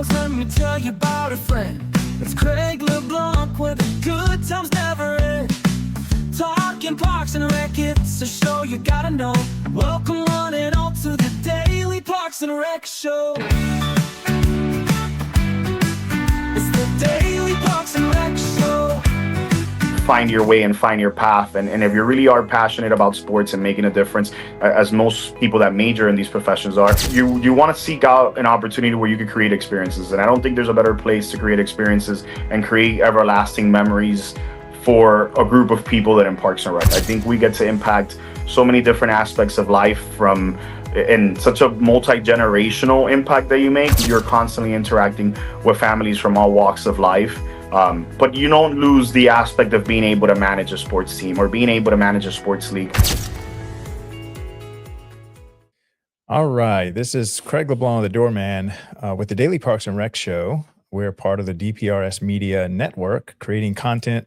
songs, let me tell you about a friend. It's Craig LeBlanc, where the good times never end. Talking Parks and Rec, it's a show you gotta know. Welcome one and all to the Daily Parks and Rec Show. It's the Daily Parks and Rec Show. Find your way and find your path, and if you really are passionate about sports and making a difference, as most people that major in these professions are, you want to seek out an opportunity where you can create experiences. And I don't think there's a better place to create experiences and create everlasting memories for a group of people than in Parks and Rec. I think we get to impact so many different aspects of life, from in such a multi-generational impact that you make. You're constantly interacting with families from all walks of life. But you don't lose the aspect of being able to manage a sports team or being able to manage a sports league. All right, this is Craig LeBlanc, the Doorman, with the Daily Parks and Rec Show. We're part of the DPRS Media Network, creating content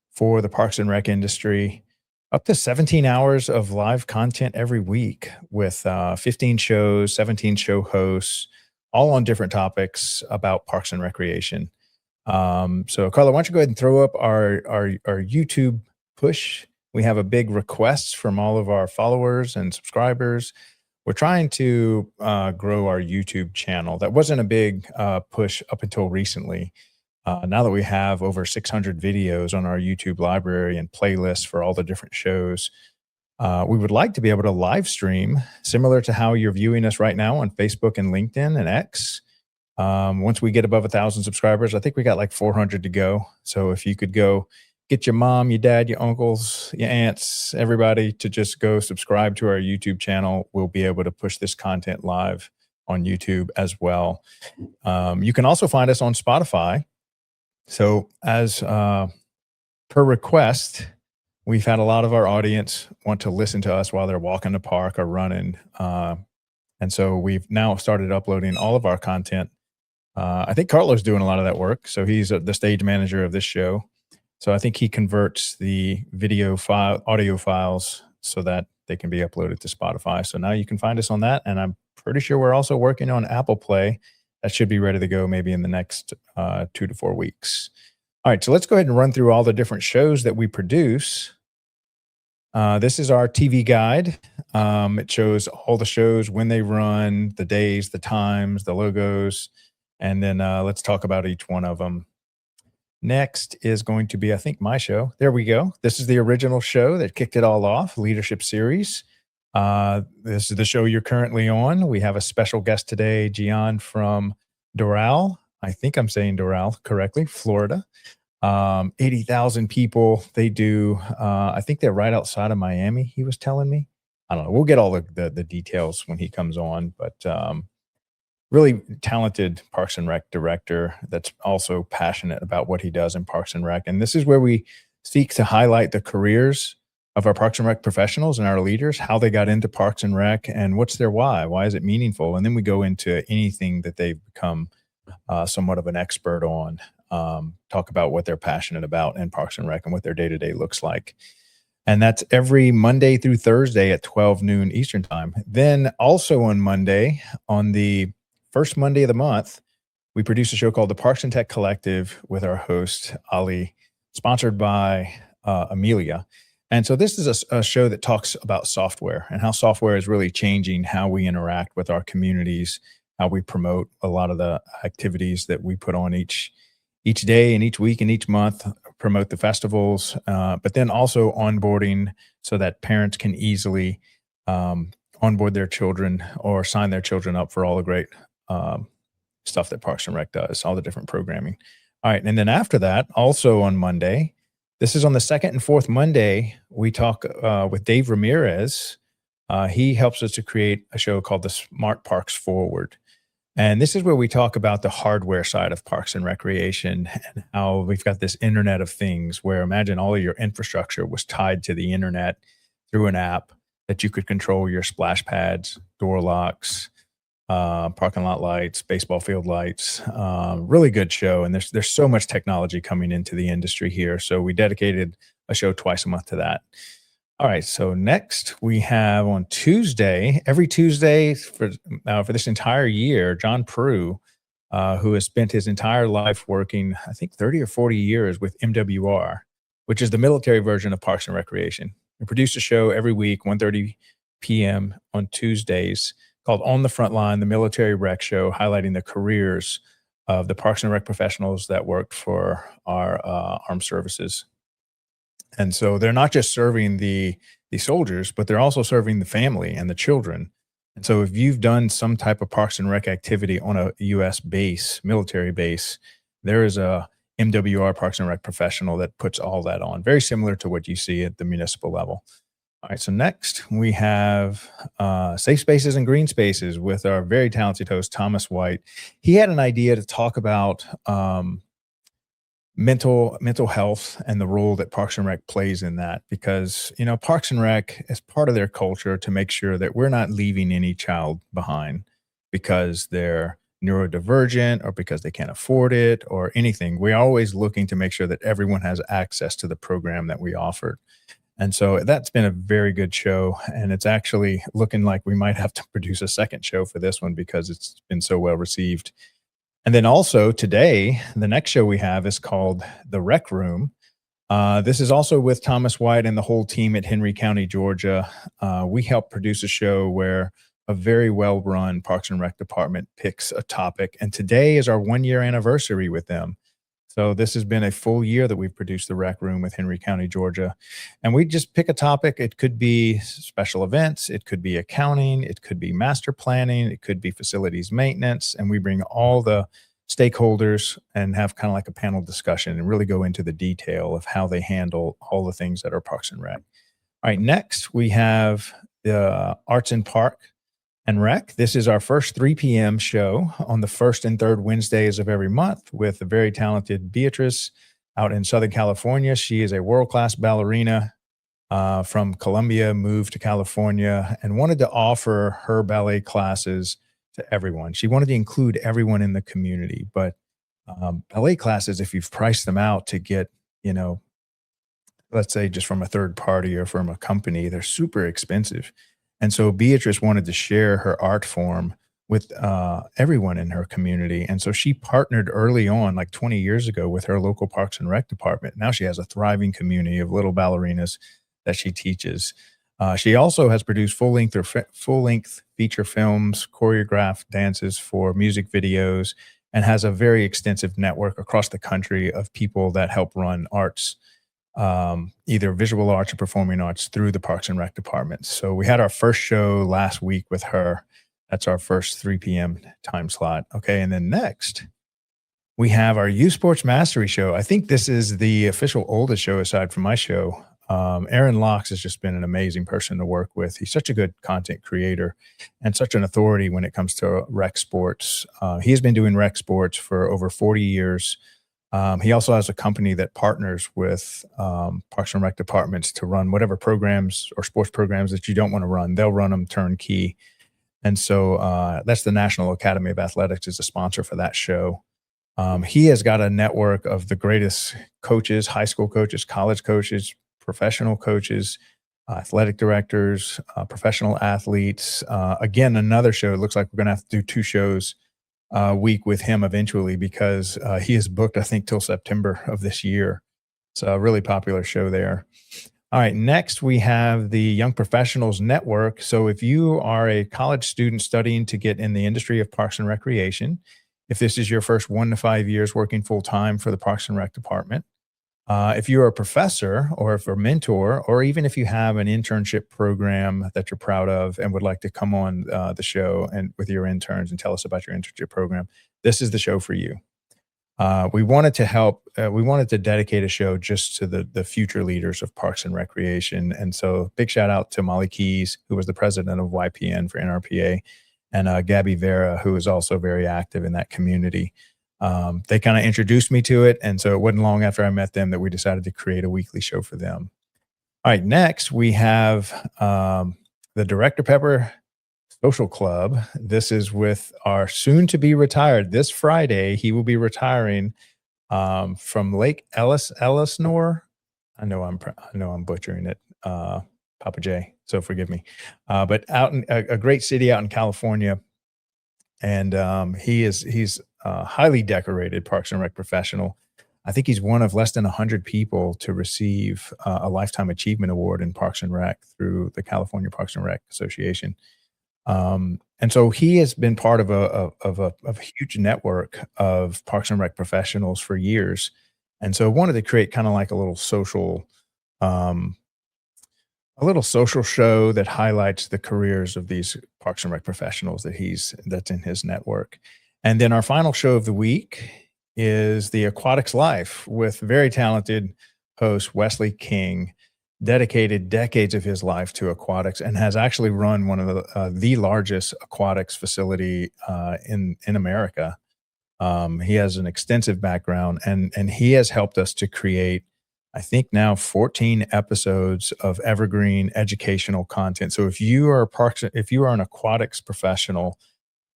for the Parks and Rec industry. Up to 17 hours of live content every week with 15 shows, 17 show hosts, all on different topics about parks and recreation. So Carla, why don't you go ahead and throw up our YouTube push? We have a big request from all of our followers and subscribers. We're trying to grow our YouTube channel. That wasn't a big push up until recently. Now that we have over 600 videos on our YouTube library and playlists for all the different shows, we would like to be able to live stream similar to how you're viewing us right now on Facebook and LinkedIn and X. Once we get above 1,000 subscribers, I think we got like 400 to go. So if you could go get your mom, your dad, your uncles, your aunts, everybody to just go subscribe to our YouTube channel, we'll be able to push this content live on YouTube as well. You can also find us on Spotify. So as per request, we've had a lot of our audience want to listen to us while they're walking the park or running. And so we've now started uploading all of our content. I think Carlo's doing a lot of that work. So he's the stage manager of this show. So I think he converts the audio files so that they can be uploaded to Spotify. So now you can find us on that. And I'm pretty sure we're also working on Apple Play. That should be ready to go maybe in the next 2 to 4 weeks. All right, so let's go ahead and run through all the different shows that we produce. This is our TV guide. It shows all the shows, when they run, the days, the times, the logos, and then let's talk about each one of them. Next is going to be, I think, my show. There we go. This is the original show that kicked it all off, Leadership Series. This is the show you're currently on. We have a special guest today, Gian from Doral. I think I'm saying Doral correctly, Florida. 80,000 people. They do, I think they're right outside of Miami, he was telling me. I don't know. We'll get all the details when he comes on, but really talented Parks and Rec director that's also passionate about what he does in Parks and Rec. And this is where we seek to highlight the careers of our Parks and Rec professionals and our leaders, how they got into Parks and Rec and what's their why. Why is it meaningful? And then we go into anything that they've become somewhat of an expert on, talk about what they're passionate about in Parks and Rec and what their day-to-day looks like. And that's every Monday through Thursday at 12 noon Eastern time. Then also on Monday, on the first Monday of the month, we produce a show called the Parks and Tech Collective with our host, Ali, sponsored by Amelia. And so this is a show that talks about software and how software is really changing how we interact with our communities, how we promote a lot of the activities that we put on each day and each week and each month, promote the festivals, but then also onboarding so that parents can easily onboard their children or sign their children up for all the great stuff that Parks and Rec does, all the different programming. All right. And then after that, also on Monday, this is on the second and fourth Monday, we talk with Dave Ramirez. He helps us to create a show called the Smart Parks Forward. And this is where we talk about the hardware side of Parks and Recreation and how we've got this Internet of Things where imagine all of your infrastructure was tied to the internet through an app that you could control your splash pads, door locks, parking lot lights, baseball field lights. Really good show. And there's so much technology coming into the industry here. So we dedicated a show twice a month to that. All right. So next we have on Tuesday, every Tuesday for this entire year, John Prue who has spent his entire life working, I think, 30 or 40 years with MWR, which is the military version of Parks and Recreation. We produce a show every week, 1:30 p.m. on Tuesdays, called On the Front Line, the Military Rec Show, highlighting the careers of the Parks and Rec professionals that worked for our armed services. And so they're not just serving the soldiers, but they're also serving the family and the children. And so if you've done some type of Parks and Rec activity on a U.S. base, military base, there is a MWR Parks and Rec professional that puts all that on, very similar to what you see at the municipal level. All right, so next we have Safe Spaces and Green Spaces with our very talented host, Thomas White. He had an idea to talk about mental health and the role that Parks and Rec plays in that, because Parks and Rec is part of their culture to make sure that we're not leaving any child behind because they're neurodivergent or because they can't afford it or anything. We're always looking to make sure that everyone has access to the program that we offer. And so that's been a very good show, and it's actually looking like we might have to produce a second show for this one because it's been so well received. And then also today, the next show we have is called The Rec Room. This is also with Thomas White and the whole team at Henry County, Georgia. We help produce a show where a very well-run Parks and Rec department picks a topic. And today is our 1-year anniversary with them. So this has been a full year that we've produced The Rec Room with Henry County, Georgia. And we just pick a topic. It could be special events. It could be accounting. It could be master planning. It could be facilities maintenance. And we bring all the stakeholders and have kind of like a panel discussion and really go into the detail of how they handle all the things that are Parks and Rec. All right, next we have the Arts and Park and Rec. This is our first 3 p.m. show on the first and third Wednesdays of every month with the very talented Beatrice out in Southern California. She is a world-class ballerina from Colombia, moved to California, and wanted to offer her ballet classes to everyone. She wanted to include everyone in the community, but ballet classes, if you've priced them out to get, let's say just from a third party or from a company, they're super expensive. And so Beatrice wanted to share her art form with everyone in her community. And so she partnered early on, like 20 years ago, with her local Parks and Rec department. Now she has a thriving community of little ballerinas that she teaches. She also has produced full-length feature films, choreographed dances for music videos, and has a very extensive network across the country of people that help run arts, either visual arts or performing arts through the Parks and Rec department. So we had our first show last week with her. That's our first 3 p.m. time slot. Okay. And then next we have our Youth Sports Mastery show. I think this is the official oldest show aside from my show. Aaron Locks has just been an amazing person to work with. He's such a good content creator and such an authority when it comes to rec sports. He has been doing rec sports for over 40 years. He also has a company that partners with Parks and Rec departments to run whatever programs or sports programs that you don't want to run. They'll run them turnkey. And so that's the National Academy of Athletics is the sponsor for that show. He has got a network of the greatest coaches, high school coaches, college coaches, professional coaches, athletic directors, professional athletes. Again, another show. It looks like we're going to have to do 2 shows a week with him eventually because he is booked, I think, till September of this year. It's a really popular show there. All right, next we have the Young Professionals Network. So if you are a college student studying to get in the industry of Parks and Recreation, if this is your first 1 to 5 years working full-time for the Parks and Rec department, if you're a professor or if you're a mentor, or even if you have an internship program that you're proud of and would like to come on the show and with your interns and tell us about your internship program, this is the show for you. We wanted to help. We wanted to dedicate a show just to the future leaders of Parks and Recreation. And so big shout out to Molly Keys, who was the president of YPN for NRPA, and Gabby Vera, who is also very active in that community. They kind of introduced me to it. And so it wasn't long after I met them that we decided to create a weekly show for them. All right, next we have the Director Pepper Social Club. This is with our soon to be retired this Friday. He will be retiring from Lake Elsinore. I know I'm butchering it, Papa J, so forgive me. But out in a great city out in California. and he's a highly decorated Parks and Rec professional. I think he's one of less than 100 people to receive a Lifetime Achievement Award in Parks and Rec through the California Parks and Rec Association. And so he has been part of a huge network of Parks and Rec professionals for years. And so wanted to create kind of like um, a little social show that highlights the careers of these Parks and Rec professionals that's in his network. And then our final show of the week is the Aquatics Life with very talented host Wesley King, dedicated decades of his life to aquatics and has actually run one of the largest aquatics facility in America. He has an extensive background, and he has helped us to create, I think now 14 episodes of evergreen educational content. So if you are an aquatics professional,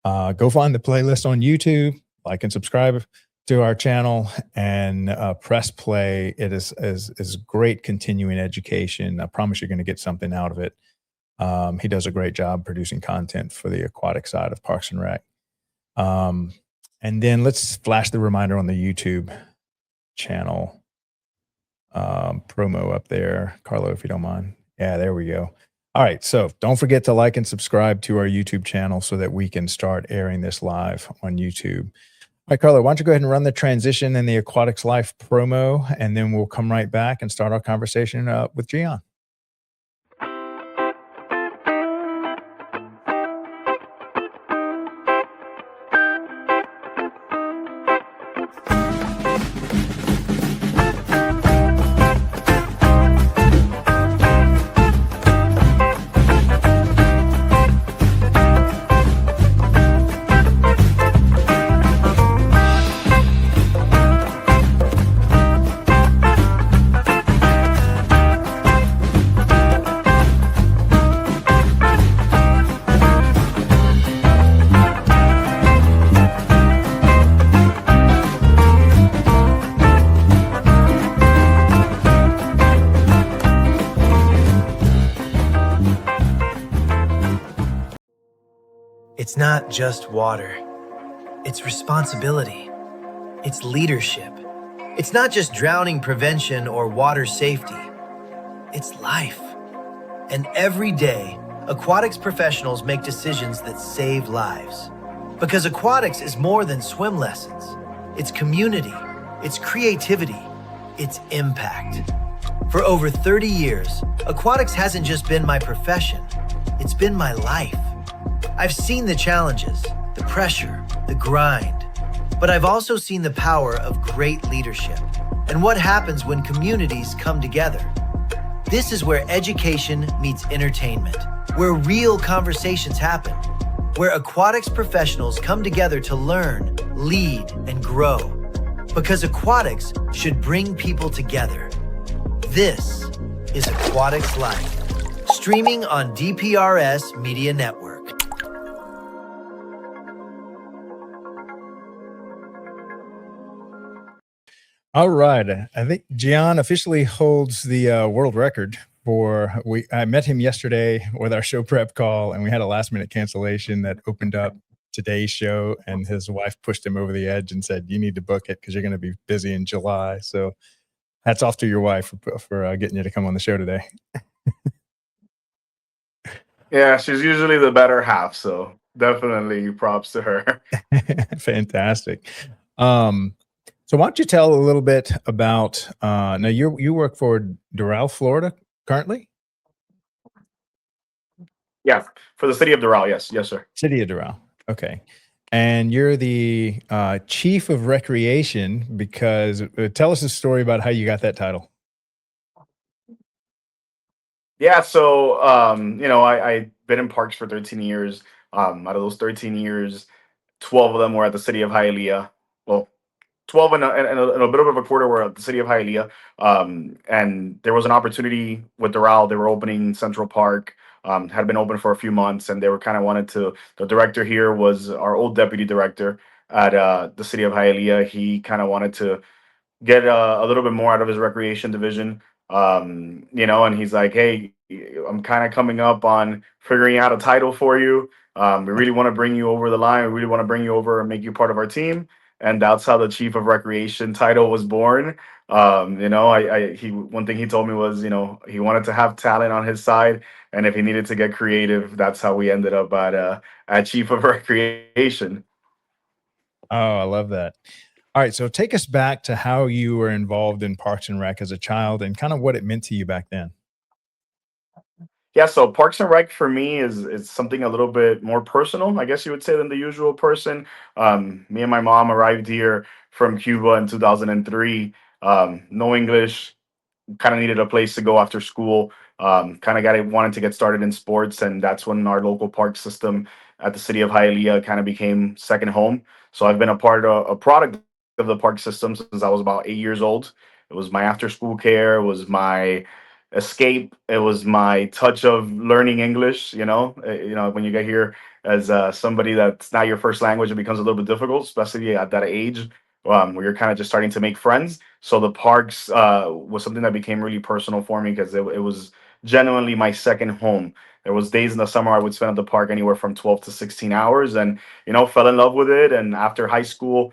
go find the playlist on YouTube, like and subscribe to our channel, and press play. It is great continuing education. I promise you're going to get something out of it. He does a great job producing content for the aquatic side of Parks and Rec. And then let's flash the reminder on the YouTube channel promo up there, Carlo, if you don't mind. Yeah, there we go. All right, so don't forget to like and subscribe to our YouTube channel so that we can start airing this live on YouTube. All right, Carlo, why don't you go ahead and run the transition and the Aquatics Life promo, and then we'll come right back and start our conversation with Gian. It's not just water. It's responsibility. It's leadership. It's not just drowning prevention or water safety. It's life. And every day, aquatics professionals make decisions that save lives. Because aquatics is more than swim lessons. It's community. It's creativity. It's impact. For over 30 years, aquatics hasn't just been my profession. It's been my life. I've seen the challenges, the pressure, the grind, but I've also seen the power of great leadership and what happens when communities come together. This is where education meets entertainment, where real conversations happen, where aquatics professionals come together to learn, lead, and grow. Because aquatics should bring people together. This is Aquatics Life, streaming on DPRS Media Network. All right. I think Gian officially holds the world record I met him yesterday with our show prep call, and we had a last minute cancellation that opened up today's show, and his wife pushed him over the edge and said, you need to book it because you're going to be busy in July. So hats off to your wife for getting you to come on the show today. Yeah, she's usually the better half, so definitely props to her. Fantastic. So why don't you tell a little bit about now you work for Doral, Florida currently? Yeah, for the City of Doral, yes, sir. City of Doral. Okay. And you're the chief of recreation because tell us a story about how you got that title. Yeah, so I've been in parks for 13 years. Out of those 13 years, 12 of them were at the City of Hialeah. Well, 12 and a bit of a quarter were at the City of Hialeah. And there was an opportunity with Doral. They were opening Central Park, had been open for a few months, and they were kind of wanted to. The director here was our old deputy director at the City of Hialeah. He kind of wanted to get a little bit more out of his recreation division, and he's like, hey, I'm kind of coming up on figuring out a title for you. We really want to bring you over the line. We really want to bring you over and make you part of our team. And that's how the chief of recreation title was born. He one thing he told me was, he wanted to have talent on his side, and if he needed to get creative, that's how we ended up at chief of recreation. Oh, I love that. All right, so take us back to how you were involved in Parks and Rec as a child and kind of what it meant to you back then. Yeah, so Parks and Rec for me is something a little bit more personal, I guess you would say, than the usual person. Me and my mom arrived here from Cuba in 2003. No English, kind of needed a place to go after school. Kind of got wanted to get started in sports, and that's when our local park system at the city of Hialeah kind of became second home. So I've been a product of the park system since I was about 8 years old. It was my after school care, it was my escape, it was my touch of learning English. When you get here as somebody that's not your first language, it becomes a little bit difficult, especially at that age, where you're kind of just starting to make friends. So the parks was something that became really personal for me because it was genuinely my second home. There was days in the summer I would spend at the park anywhere from 12 to 16 hours, and fell in love with it. And after high school,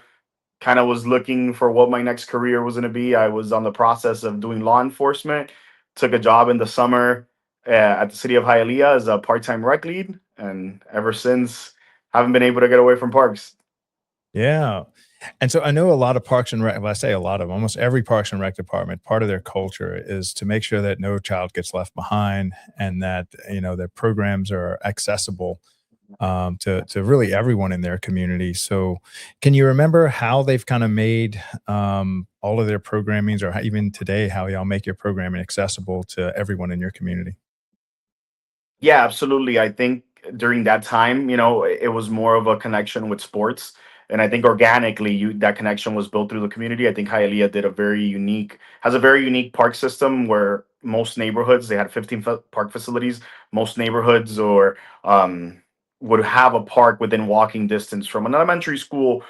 kind of was looking for what my next career was going to be. I was on the process of doing law enforcement. Took a job in the summer at the city of Hialeah as a part-time rec lead, and ever since, haven't been able to get away from parks. Yeah. And so I know a lot of Parks and Rec, well, I say a lot of almost every Parks and Rec department, part of their culture is to make sure that no child gets left behind and that, their programs are accessible to really everyone in their community. So can you remember how they've kind of made all of their programmings or even today, how y'all make your programming accessible to everyone in your community? Yeah, absolutely. I think during that time, it was more of a connection with sports. And I think organically, that connection was built through the community. I think Hialeah has a very unique park system where most neighborhoods, they had 15 park facilities. Most neighborhoods or would have a park within walking distance from an elementary school.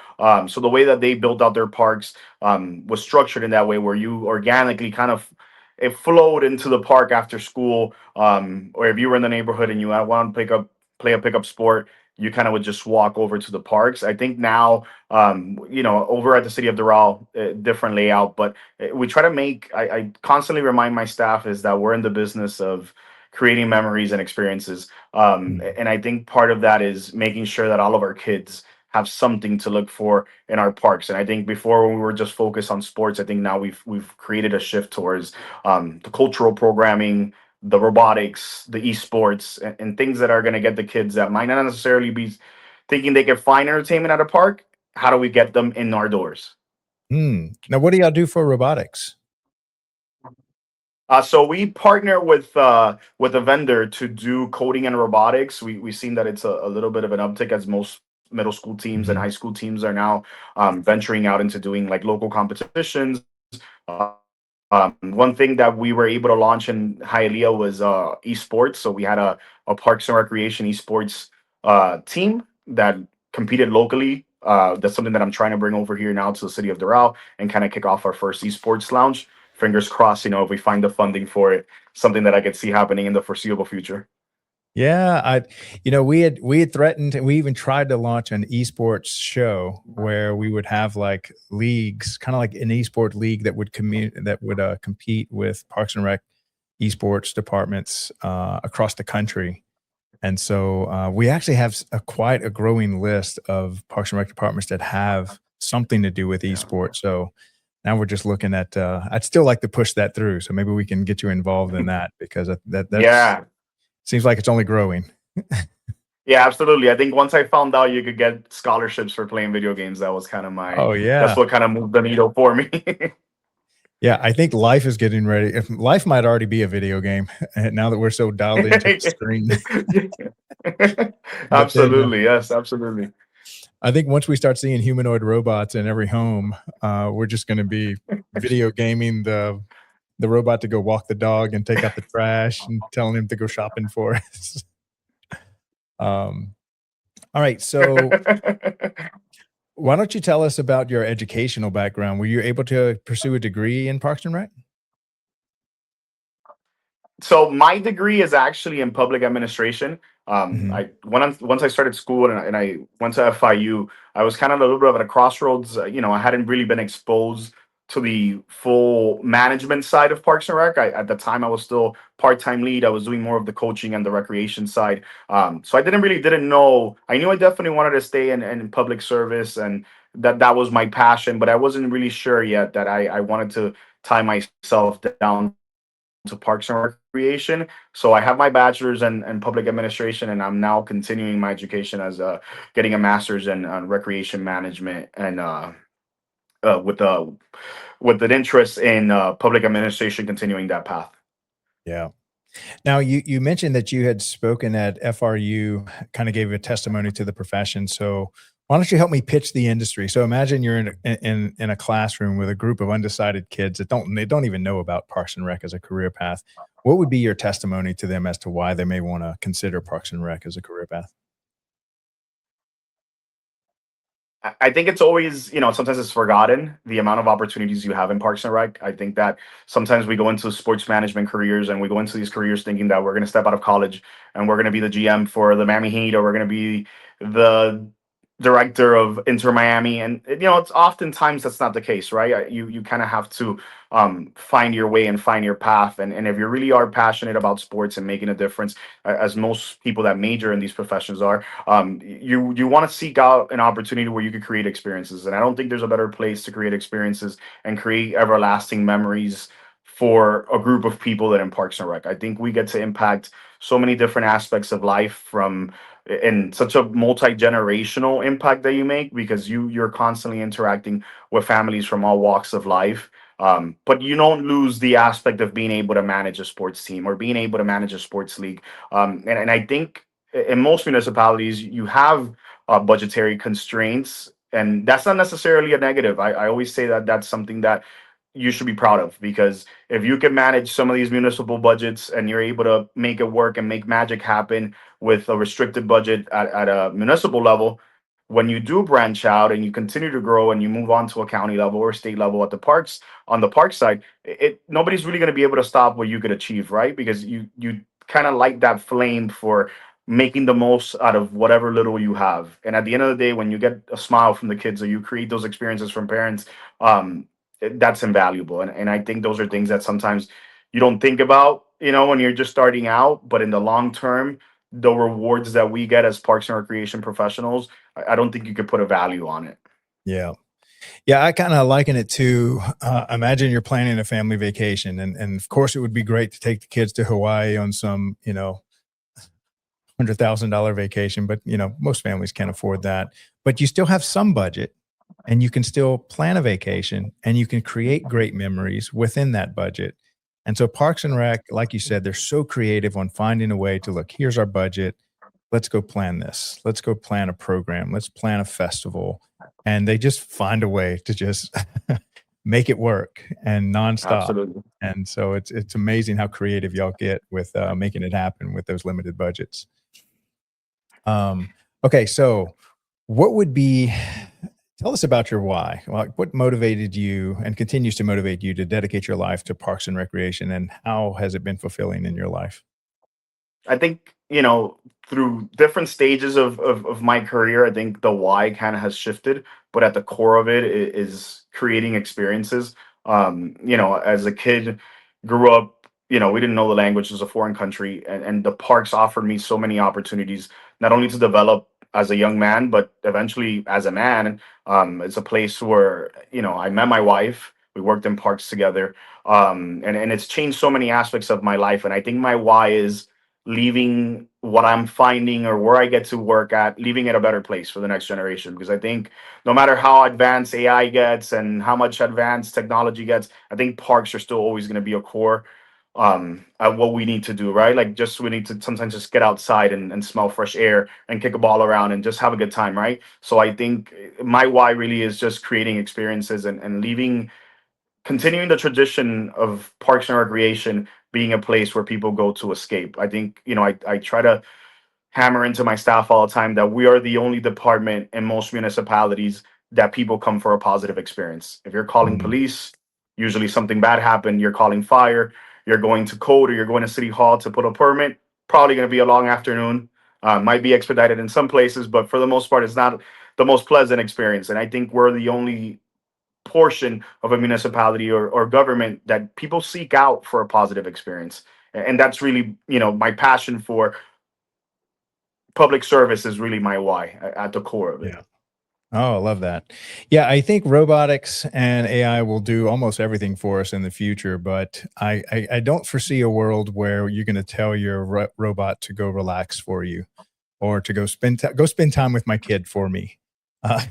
So the way that they built out their parks was structured in that way where you organically kind of it flowed into the park after school, or if you were in the neighborhood and you want to play a pickup sport, you kind of would just walk over to the parks. I think now, over at the City of Doral, different layout, but we try to I constantly remind my staff is that we're in the business of creating memories and experiences. Mm. And I think part of that is making sure that all of our kids have something to look for in our parks. And I think before when we were just focused on sports, I think now we've created a shift towards the cultural programming, the robotics, the esports, and things that are going to get the kids that might not necessarily be thinking they can find entertainment at a park. How do we get them in our doors? Now, what do y'all do for robotics? So we partner with a vendor to do coding and robotics. We've seen that it's a little bit of an uptick as most middle school teams and Mhm. high school teams are now venturing out into doing like local competitions. Uh, One thing that we were able to launch in Hialeah was esports. So we had a Parks and Recreation esports team that competed locally. That's something that I'm trying to bring over here now to the city of Doral and kind of kick off our first esports lounge. Fingers crossed, if we find the funding for it, something that I could see happening in the foreseeable future. Yeah, we had threatened and we even tried to launch an esports show where we would have like leagues, kind of like an esport league that would compete with Parks and Rec esports departments across the country. And so we actually have quite a growing list of Parks and Rec departments that have something to do with Yeah. esports. So now we're just looking at. I'd still like to push that through. So maybe we can get you involved in that because that's Yeah. seems like it's only growing. Yeah, absolutely. I think once I found out you could get scholarships for playing video games, that was kind of Oh that's yeah, what kind of moved the needle for me. yeah. I think life is getting ready. If life might already be a video game now that we're so dialed into the screen. But then Absolutely. Yes, absolutely. I think once we start seeing humanoid robots in every home, we're just going to be video gaming the robot to go walk the dog and take out the trash and telling him to go shopping for us. Um, all right, so why don't you tell us about your educational background? Were you able to pursue a degree in Parks and Rec? So my degree is actually in public administration. Hmm. Once I started school and I went to FIU, I was kind of a little bit at a crossroads. I hadn't really been exposed to the full management side of Parks and Rec. At the time, I was still part-time lead. I was doing more of the coaching and the recreation side. So I didn't know. I knew I definitely wanted to stay in public service, and that was my passion. But I wasn't really sure yet that I wanted to tie myself down to Parks and Recreation. So I have my bachelor's in public administration, and I'm now continuing my education as getting a master's in recreation management, and uh, with uh, with an interest in public administration, continuing that path. Yeah. Now, you mentioned that you had spoken at FRU, kind of gave a testimony to the profession. So why don't you help me pitch the industry? So imagine you're in a classroom with a group of undecided kids that don't even know about Parks and Rec as a career path. What would be your testimony to them as to why they may want to consider Parks and Rec as a career path? I think it's always, sometimes it's forgotten the amount of opportunities you have in Parks and Rec. I think that sometimes we go into sports management careers and we go into these careers thinking that we're going to step out of college and we're going to be the GM for the Miami Heat, or we're going to be the director of Inter Miami. And, it's oftentimes that's not the case, right? You kind of have to find your way and find your path. And if you really are passionate about sports and making a difference, as most people that major in these professions are, you want to seek out an opportunity where you could create experiences. And I don't think there's a better place to create experiences and create everlasting memories for a group of people than in Parks and Rec. I think we get to impact so many different aspects of life, from in such a multi-generational impact that you make, because you're constantly interacting with families from all walks of life. But you don't lose the aspect of being able to manage a sports team or being able to manage a sports league. And I think in most municipalities you have budgetary constraints, and that's not necessarily a negative. I always say that that's something that you should be proud of, because if you can manage some of these municipal budgets and you're able to make it work and make magic happen with a restricted budget at a municipal level, when you do branch out and you continue to grow and you move on to a county level or state level at the parks, on the park side, it nobody's really going to be able to stop what you could achieve, right? Because you kind of light that flame for making the most out of whatever little you have. And at the end of the day, when you get a smile from the kids or you create those experiences from parents, that's invaluable. And I think those are things that sometimes you don't think about, when you're just starting out, but in the long term, the rewards that we get as parks and recreation professionals, I don't think you could put a value on it. Yeah. Yeah, I kind of liken it to imagine you're planning a family vacation, and of course it would be great to take the kids to Hawaii on some $100,000 vacation, but most families can't afford that. But you still have some budget, and you can still plan a vacation, and you can create great memories within that budget. And so Parks and Rec, like you said, they're so creative on finding a way to look. Here's our budget. Let's go plan this. Let's go plan a program. Let's plan a festival, and they just find a way to just make it work and nonstop. Absolutely. And so it's amazing how creative y'all get with making it happen with those limited budgets. Okay, so what would be, tell us about your why. Like, what motivated you and continues to motivate you to dedicate your life to Parks and Recreation, and how has it been fulfilling in your life? I think, through different stages of my career, I think the why kind of has shifted, but at the core of it is creating experiences. As a kid, grew up, we didn't know the language. It was a foreign country, and the parks offered me so many opportunities, not only to develop as a young man, but eventually as a man. It's a place where, I met my wife. We worked in parks together. And it's changed so many aspects of my life. And I think my why is leaving what I'm finding or where I get to work at, leaving it a better place for the next generation. Because I think no matter how advanced AI gets and how much advanced technology gets, I think parks are still always going to be a core at what we need to do, right? Like, just we need to sometimes just get outside and smell fresh air and kick a ball around and just have a good time, right? So I think my why really is just creating experiences and leaving, continuing the tradition of parks and recreation being a place where people go to escape. I think, I try to hammer into my staff all the time that we are the only department in most municipalities that people come for a positive experience. If you're calling Mhm. police, usually something bad happened. You're calling fire, you're going to code or you're going to city hall to put a permit, probably going to be a long afternoon. Might be expedited in some places, but for the most part, it's not the most pleasant experience. And I think we're the only portion of a municipality or government that people seek out for a positive experience. And that's really, my passion for public service is really my why at the core of it. Yeah. Oh, I love that. Yeah, I think robotics and AI will do almost everything for us in the future, but I don't foresee a world where you're going to tell your robot to go relax for you or to go spend time with my kid for me. Uh,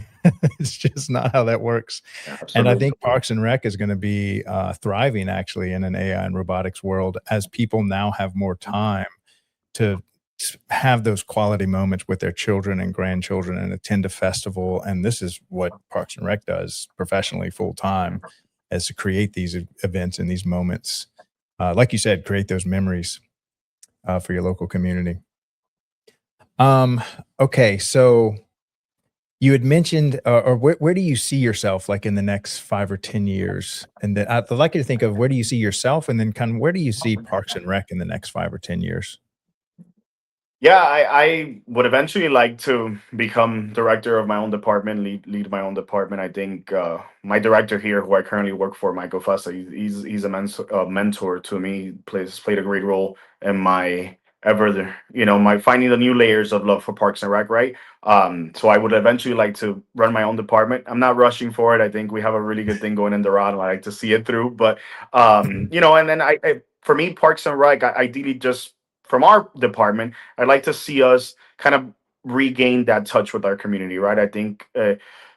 it's just not how that works. And I Absolutely. think Parks and Rec is going to be thriving actually in an AI and robotics world as people now have more time to have those quality moments with their children and grandchildren and attend a festival. And this is what Parks and Rec does professionally full time, is to create these events and these moments. Like you said, create those memories for your local community. Okay, so you had mentioned, or where do you see yourself like in the next 5 or 10 years? And then I'd like you to think of where do you see yourself, and then kind of where do you see Parks and Rec in the next 5 or 10 years? Yeah, I would eventually like to become director of my own department, lead my own department. I think my director here, who I currently work for, Michael Fessa, he's a mentor to me. Played a great role in my my finding the new layers of love for Parks and Rec. Right. So I would eventually like to run my own department. I'm not rushing for it. I think we have a really good thing going in Doral, and I like to see it through. But and then for me, Parks and Rec, ideally just from our department, I'd like to see us kind of regain that touch with our community, right? I think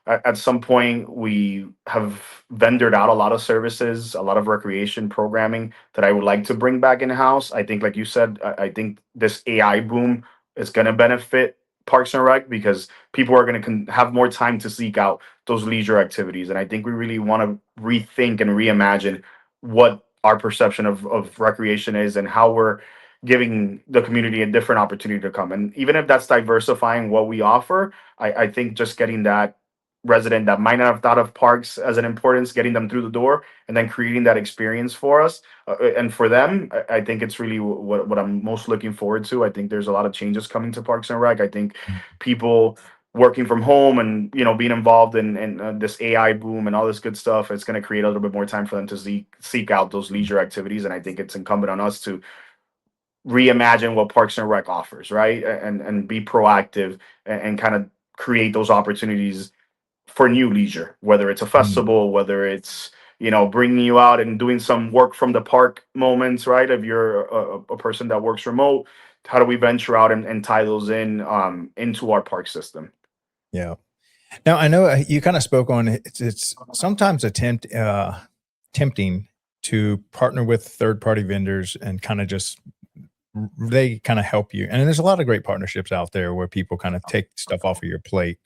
at some point we have vendored out a lot of services, a lot of recreation programming that I would like to bring back in house. I think, like you said, I think this AI boom is going to benefit Parks and Rec because people are going to have more time to seek out those leisure activities. And I think we really want to rethink and reimagine what our perception of recreation is and how we're giving the community a different opportunity to come. And even if that's diversifying what we offer, I think just getting that resident that might not have thought of parks as an importance, getting them through the door, and then creating that experience for us and for them, I think it's really what I'm most looking forward to. I think there's a lot of changes coming to Parks and Rec. I think people working from home and being involved in this AI boom and all this good stuff, it's going to create a little bit more time for them to seek out those leisure activities. And I think it's incumbent on us to reimagine what Parks and Rec offers, right? And be proactive and kind of create those opportunities for new leisure, whether it's a Mm, festival, whether it's bringing you out and doing some work from the park moments, right? If you're a person that works remote, how do we venture out and tie those in into our park system? yeah. Now I know you kind of spoke on it's sometimes tempting to partner with third party vendors and kind of just they kind of help you. And there's a lot of great partnerships out there where people kind of take stuff off of your plate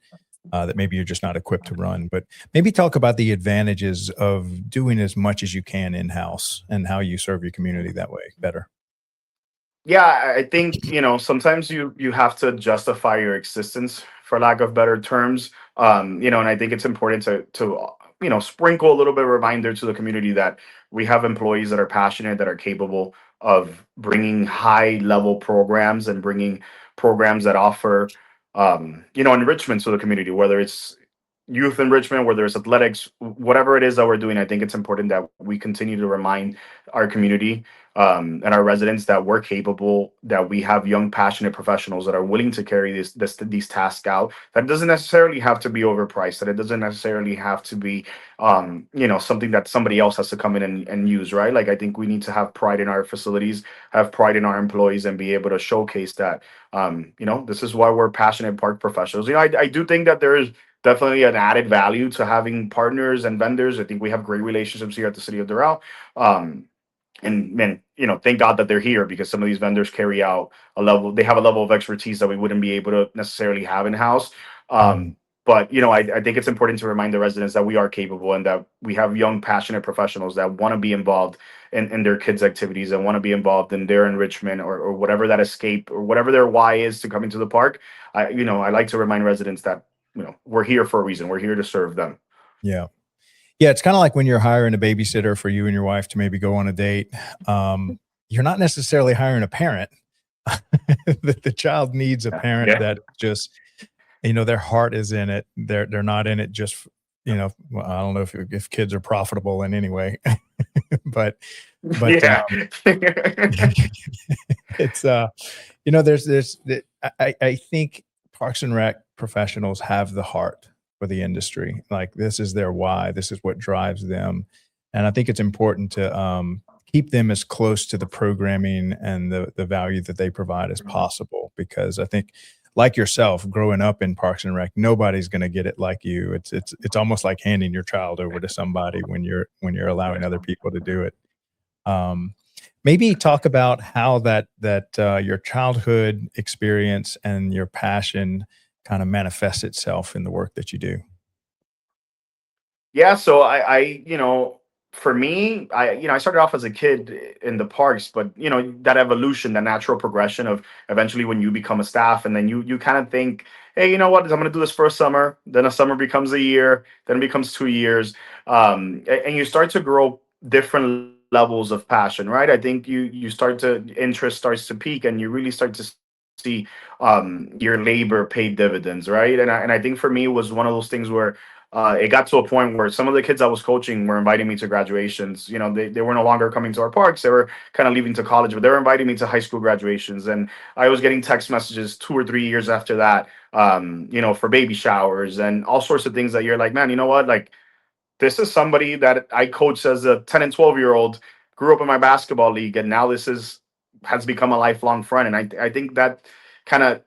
that maybe you're just not equipped to run. But maybe talk about the advantages of doing as much as you can in house and how you serve your community that way better. Yeah, I think sometimes you have to justify your existence, for lack of better terms. And I think it's important to sprinkle a little bit of reminder to the community that we have employees that are passionate, that are capable of bringing high level programs and bringing programs that offer enrichment to the community, whether it's youth enrichment, whether it's athletics, whatever it is that we're doing. I think it's important that we continue to remind our community and our residents that we're capable, that we have young, passionate professionals that are willing to carry these tasks out. That doesn't necessarily have to be overpriced. That it doesn't necessarily have to be, something that somebody else has to come in and use. Right? Like I think we need to have pride in our facilities, have pride in our employees, and be able to showcase that. This is why we're passionate park professionals. I do think that there is definitely an added value to having partners and vendors. I think we have great relationships here at the City of Doral. And man, thank God that they're here because some of these vendors carry out they have a level of expertise that we wouldn't be able to necessarily have in house. Mm, But I think it's important to remind the residents that we are capable and that we have young, passionate professionals that want to be involved in their kids' activities and want to be involved in their enrichment or whatever that escape or whatever their why is to come into the park. I like to remind residents that we're here for a reason. We're here to serve them. yeah. Yeah, it's kind of like when you're hiring a babysitter for you and your wife to maybe go on a date. You're not necessarily hiring a parent. The child needs a parent Yeah. that just, their heart is in it. They're not in it just, well, I don't know if kids are profitable in any way, but but Yeah. it's I think Parks and Rec professionals have the heart for the industry. Like, this is their why. This is what drives them, and I think it's important to keep them as close to the programming and the value that they provide as possible. Because I think, like yourself, growing up in Parks and Rec, nobody's going to get it like you. It's almost like handing your child over to somebody when you're allowing other people to do it. Um, Maybe talk about how your childhood experience and your passion kind of manifests itself in the work that you do. Yeah, so for me, I started off as a kid in the parks, but that evolution, that natural progression of eventually when you become a staff, and then you kind of think, hey, you know what? I'm going to do this for a summer. Then a summer becomes a year. Then it becomes 2 years, and you start to grow different levels of passion, right? I think you start to interest starts to peak, and you really start to see your labor pay dividends, right? And I think for me it was one of those things where it got to a point where some of the kids I was coaching were inviting me to graduations. They were no longer coming to our parks. They were kind of leaving to college, but they were inviting me to high school graduations. And I was getting text messages 2 or 3 years after that, for baby showers and all sorts of things that you're like, man, you know what? Like, this is somebody that I coached as a 10 and 12-year-old, grew up in my basketball league, and now this is has become a lifelong friend. And I think that kind of,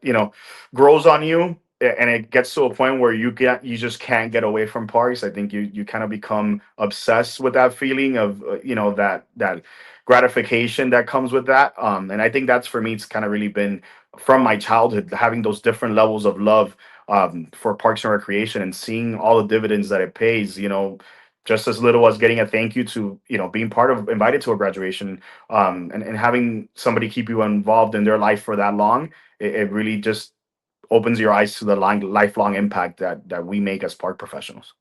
grows on you, and it gets to a point where you just can't get away from parks. I think you kind of become obsessed with that feeling of that gratification that comes with that. And I think that's, for me, it's kind of really been from my childhood, having those different levels of love for Parks and Recreation, and seeing all the dividends that it pays. Just as little as getting a thank you to being invited to a graduation, and having somebody keep you involved in their life for that long. It really just opens your eyes to the lifelong impact that we make as park professionals.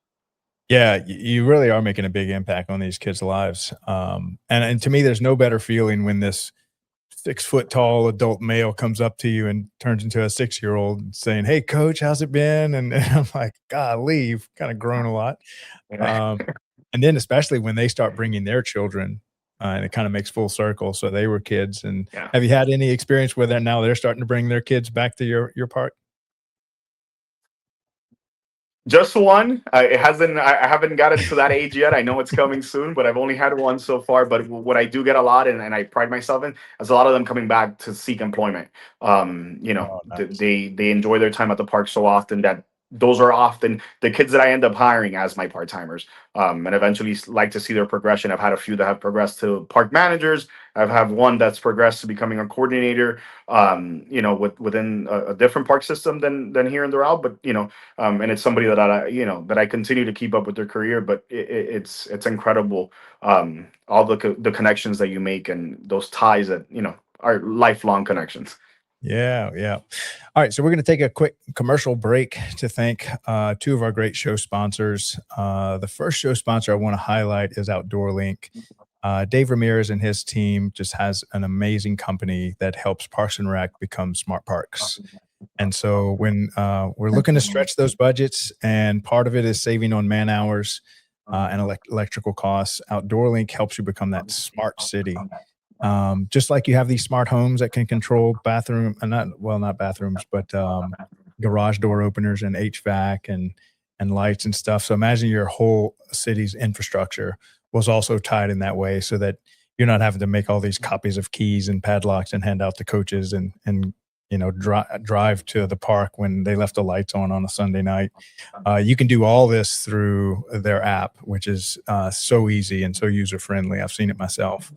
Yeah, you really are making a big impact on these kids' lives. And to me, there's no better feeling when this 6 foot tall adult male comes up to you and turns into a 6-year-old saying, "Hey, coach, how's it been?" And I'm like, "Golly, you've kind of grown a lot." Um, and then especially when they start bringing their children, and it kind of makes full circle. So they were kids. And Yeah. have you had any experience where now they're starting to bring their kids back to your park? Just one. It hasn't. I haven't gotten to that age yet. I know it's coming soon, but I've only had one so far. But what I do get a lot, and I pride myself in, is a lot of them coming back to seek employment. Oh, nice. They enjoy their time at the park so often that those are often the kids that I end up hiring as my part timers. And eventually like to see their progression. I've had a few that have progressed to park managers. I've had one that's progressed to becoming a coordinator. Within a different park system than here in Doral, but and it's somebody that I continue to keep up with their career. But it's incredible, all the connections that you make, and those ties that are lifelong connections. Yeah, yeah. All right, so we're going to take a quick commercial break to thank two of our great show sponsors. The first show sponsor I want to highlight is Outdoor Link. Dave Ramirez and his team just has an amazing company that helps Parks and Rec become smart parks. And so when we're looking to stretch those budgets, and part of it is saving on man hours and electrical costs, Outdoor Link helps you become that smart city. Just like you have these smart homes that can control bathroom, not bathrooms, but garage door openers and HVAC and lights and stuff. So imagine your whole city's infrastructure was also tied in that way, so that you're not having to make all these copies of keys and padlocks and hand out to coaches and drive to the park when they left the lights on a Sunday night. You can do all this through their app, which is so easy and so user friendly. I've seen it myself.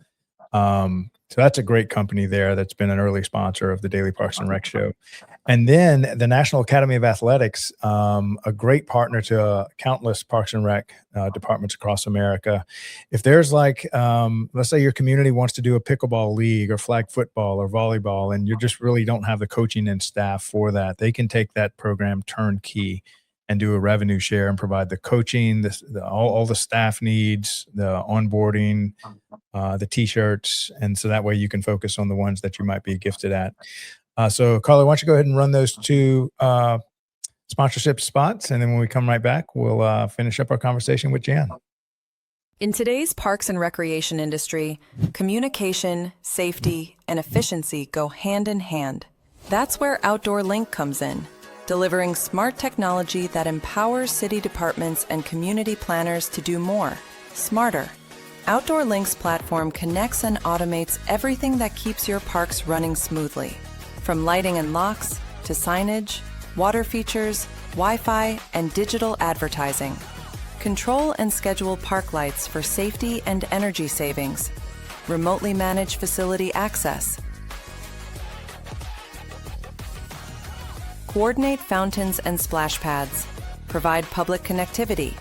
So that's a great company there that's been an early sponsor of the Daily Parks and Rec show. And then the National Academy of Athletics, a great partner to countless Parks and Rec departments across America. If there's let's say your community wants to do a pickleball league or flag football or volleyball, and you just really don't have the coaching and staff for that, they can take that program turnkey and do a revenue share and provide the coaching, all the staff needs, the onboarding, the t-shirts. And so that way you can focus on the ones that you might be gifted at. So Carla, why don't you go ahead and run those two sponsorship spots, and then when we come right back, we'll finish up our conversation with Gian. In today's parks and recreation industry, communication, safety, and efficiency go hand in hand. That's where Outdoor Link comes in, delivering smart technology that empowers city departments and community planners to do more, smarter. Outdoor Link's platform connects and automates everything that keeps your parks running smoothly, from lighting and locks to signage, water features, Wi-Fi, and digital advertising. Control and schedule park lights for safety and energy savings. Remotely manage facility access. Coordinate fountains and splash pads. Provide public connectivity.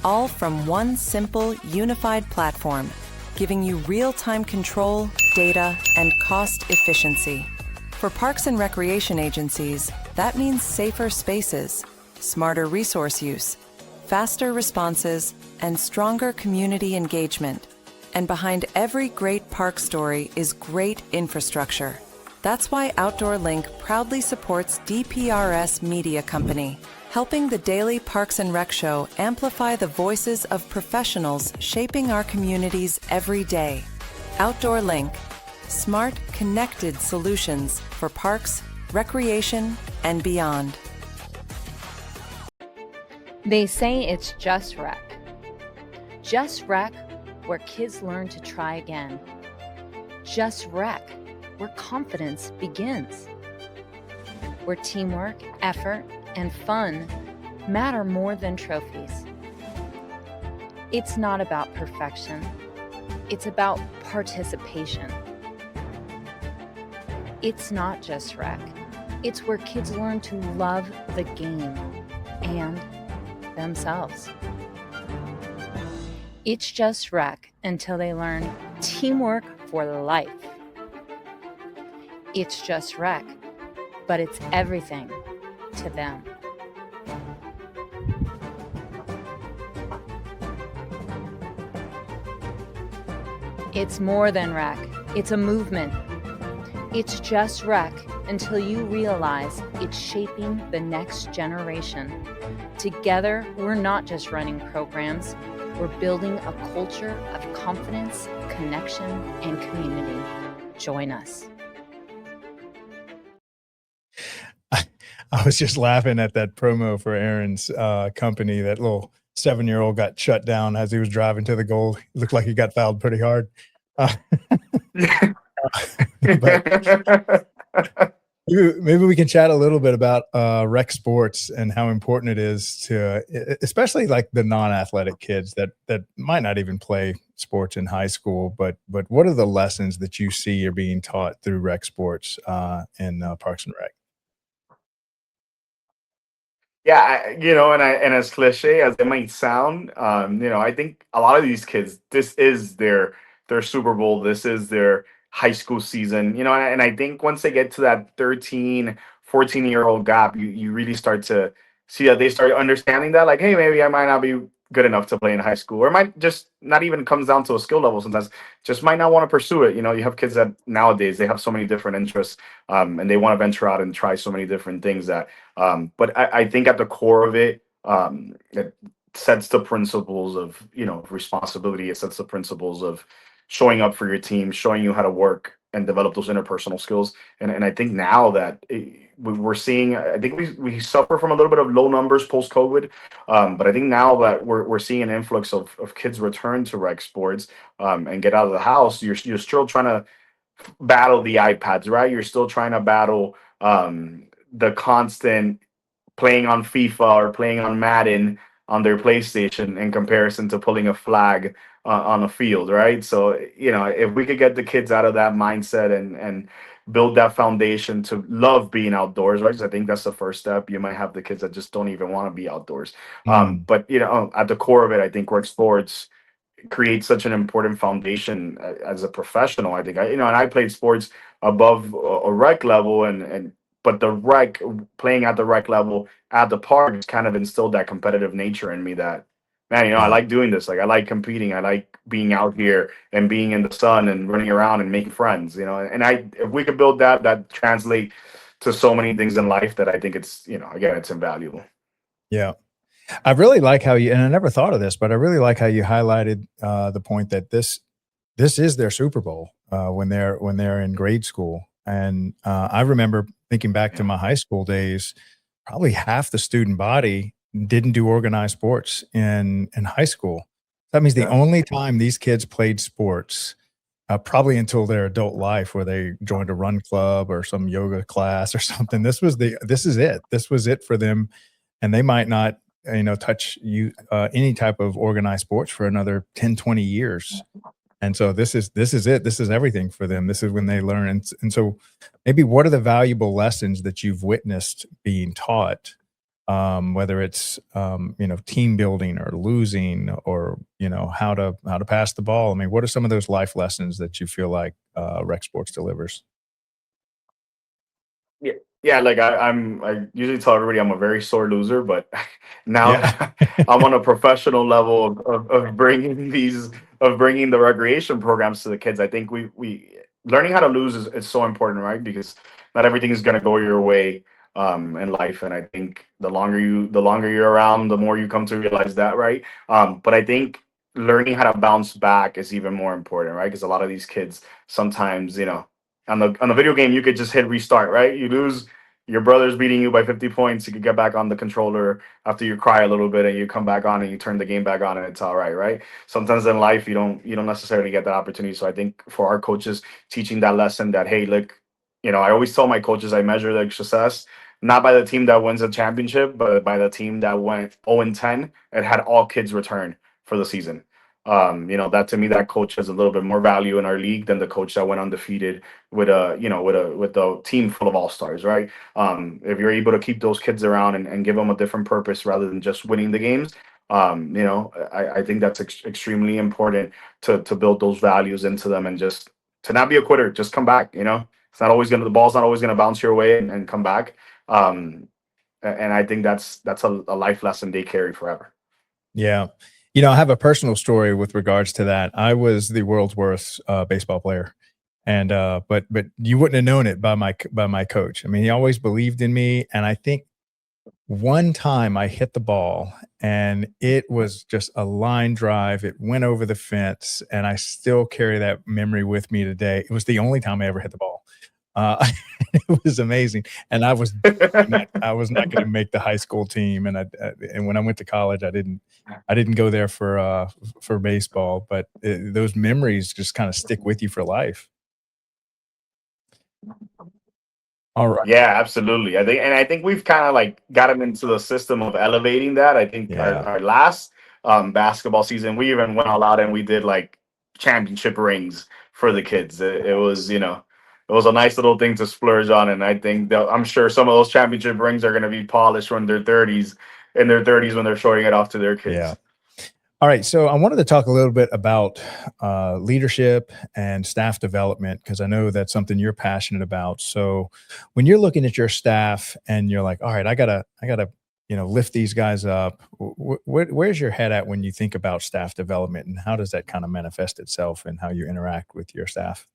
All from one simple, unified platform, giving you real-time control, data, and cost efficiency. For parks and recreation agencies, that means safer spaces, smarter resource use, faster responses, and stronger community engagement. And behind every great park story is great infrastructure. That's why Outdoor Link proudly supports DPRS Media Company, helping the Daily Parks and Rec Show amplify the voices of professionals shaping our communities every day. Outdoor Link, smart, connected solutions for parks, recreation, and beyond. They say it's just rec. Just rec, where kids learn to try again. Just rec, where confidence begins. Where teamwork, effort, and fun matter more than trophies. It's not about perfection. It's about participation. It's not just rec. It's where kids learn to love the game and themselves. It's just rec until they learn teamwork for life. It's just rec, but it's everything to them. It's more than rec. It's a movement. It's just rec until you realize it's shaping the next generation. Together, we're not just running programs, we're building a culture of confidence, connection, and community. Join us. I was just laughing at that promo for Aaron's company. That little 7-year-old got shut down as he was driving to the goal. Looked like he got fouled pretty hard. But maybe we can chat a little bit about rec sports and how important it is to, especially like the non-athletic kids that might not even play sports in high school. But what are the lessons that you see are being taught through rec sports in Parks and Rec? Yeah, and as cliche as it might sound, I think a lot of these kids, this is their Super Bowl, this is their high school season, and I think once they get to that 13, 14-year-old gap, you really start to see that they start understanding that, like, hey, maybe I might not be good enough to play in high school, or it might just not even comes down to a skill level sometimes, just might not want to pursue it. You have kids that nowadays they have so many different interests, and they want to venture out and try so many different things that but I think at the core of it, it sets the principles of responsibility. It sets the principles of showing up for your team, showing you how to work and develop those interpersonal skills. And I think now that we're seeing, I think we suffer from a little bit of low numbers post COVID, but I think now that we're seeing an influx of kids return to rec sports and get out of the house, you're still trying to battle the iPads, right? You're still trying to battle the constant playing on FIFA or playing on Madden on their PlayStation in comparison to pulling a flag on a field, right? So, if we could get the kids out of that mindset and build that foundation to love being outdoors, right? 'Cause I think that's the first step. You might have the kids that just don't even want to be outdoors. But, at the core of it, I think rec sports creates such an important foundation as a professional. I think and I played sports above a rec level, and but the rec playing at the rec level at the park kind of instilled that competitive nature in me. That man, I Yeah. like doing this. Like I like competing. I like being out here and being in the sun and running around and making friends. And if we could build that, that translate to so many things in life that I think it's again it's invaluable. Yeah. I really like how you, and I never thought of this, but I really like how you highlighted the point that this is their Super Bowl when they're in grade school. And I remember thinking back to Yeah. my high school days, probably half the student body didn't do organized sports in high school. That means the Yeah. only time these kids played sports, probably until their adult life, where they joined a run club or some yoga class or something. This is it. This was it for them, and they might not touch any type of organized sports for another 10, 20 years. And so this is it. This is everything for them. This is when they learn. And so maybe what are the valuable lessons that you've witnessed being taught, whether it's team building or losing, or how to pass the ball. I mean, what are some of those life lessons that you feel like rec sports delivers? Yeah, yeah. Like I usually tell everybody I'm a very sore loser, but now Yeah. that I'm on a professional level of bringing the recreation programs to the kids, I think we learning how to lose is so important, right? Because not everything is going to go your way in life, and I think the longer you're around, the more you come to realize that, right? But I think learning how to bounce back is even more important, right? Because a lot of these kids sometimes, on the video game, you could just hit restart, right? You lose, your brother's beating you by 50 points. You could get back on the controller after you cry a little bit, and you come back on and you turn the game back on, and it's all right, right? Sometimes in life, you don't necessarily get that opportunity. So I think for our coaches, teaching that lesson that hey, look, I always tell my coaches I measure their success not by the team that wins a championship, but by the team that went 0-10 and had all kids return for the season. That to me, that coach has a little bit more value in our league than the coach that went undefeated with a team full of all stars, right? If you're able to keep those kids around and give them a different purpose rather than just winning the games, I think that's extremely important to build those values into them and just to not be a quitter, just come back. The ball's not always gonna bounce your way and come back. Um, and I think that's a life lesson they carry forever. Yeah. I have a personal story with regards to that. I was the world's worst baseball player. And but you wouldn't have known it by my coach. I mean, he always believed in me. And I think one time I hit the ball and it was just a line drive. It went over the fence, and I still carry that memory with me today. It was the only time I ever hit the ball. It was amazing, and I was not going to make the high school team, and when I went to college, I didn't go there for baseball, but those memories just kind of stick with you for life. All right, Yeah, absolutely. I think we've kind of like gotten into the system of elevating that. I think our, yeah, our last basketball season, we even went all out and we did like championship rings for the kids. It was a nice little thing to splurge on, and I think that I'm sure some of those championship rings are going to be polished when they're 30s, in their 30s when they're showing it off to their yeah. kids. All right, so I wanted to talk a little bit about leadership and staff development, because I know that's something you're passionate about. So, when you're looking at your staff and you're like, "All right, I gotta, lift these guys up," where's your head at when you think about staff development, and how does that kind of manifest itself in how you interact with your staff?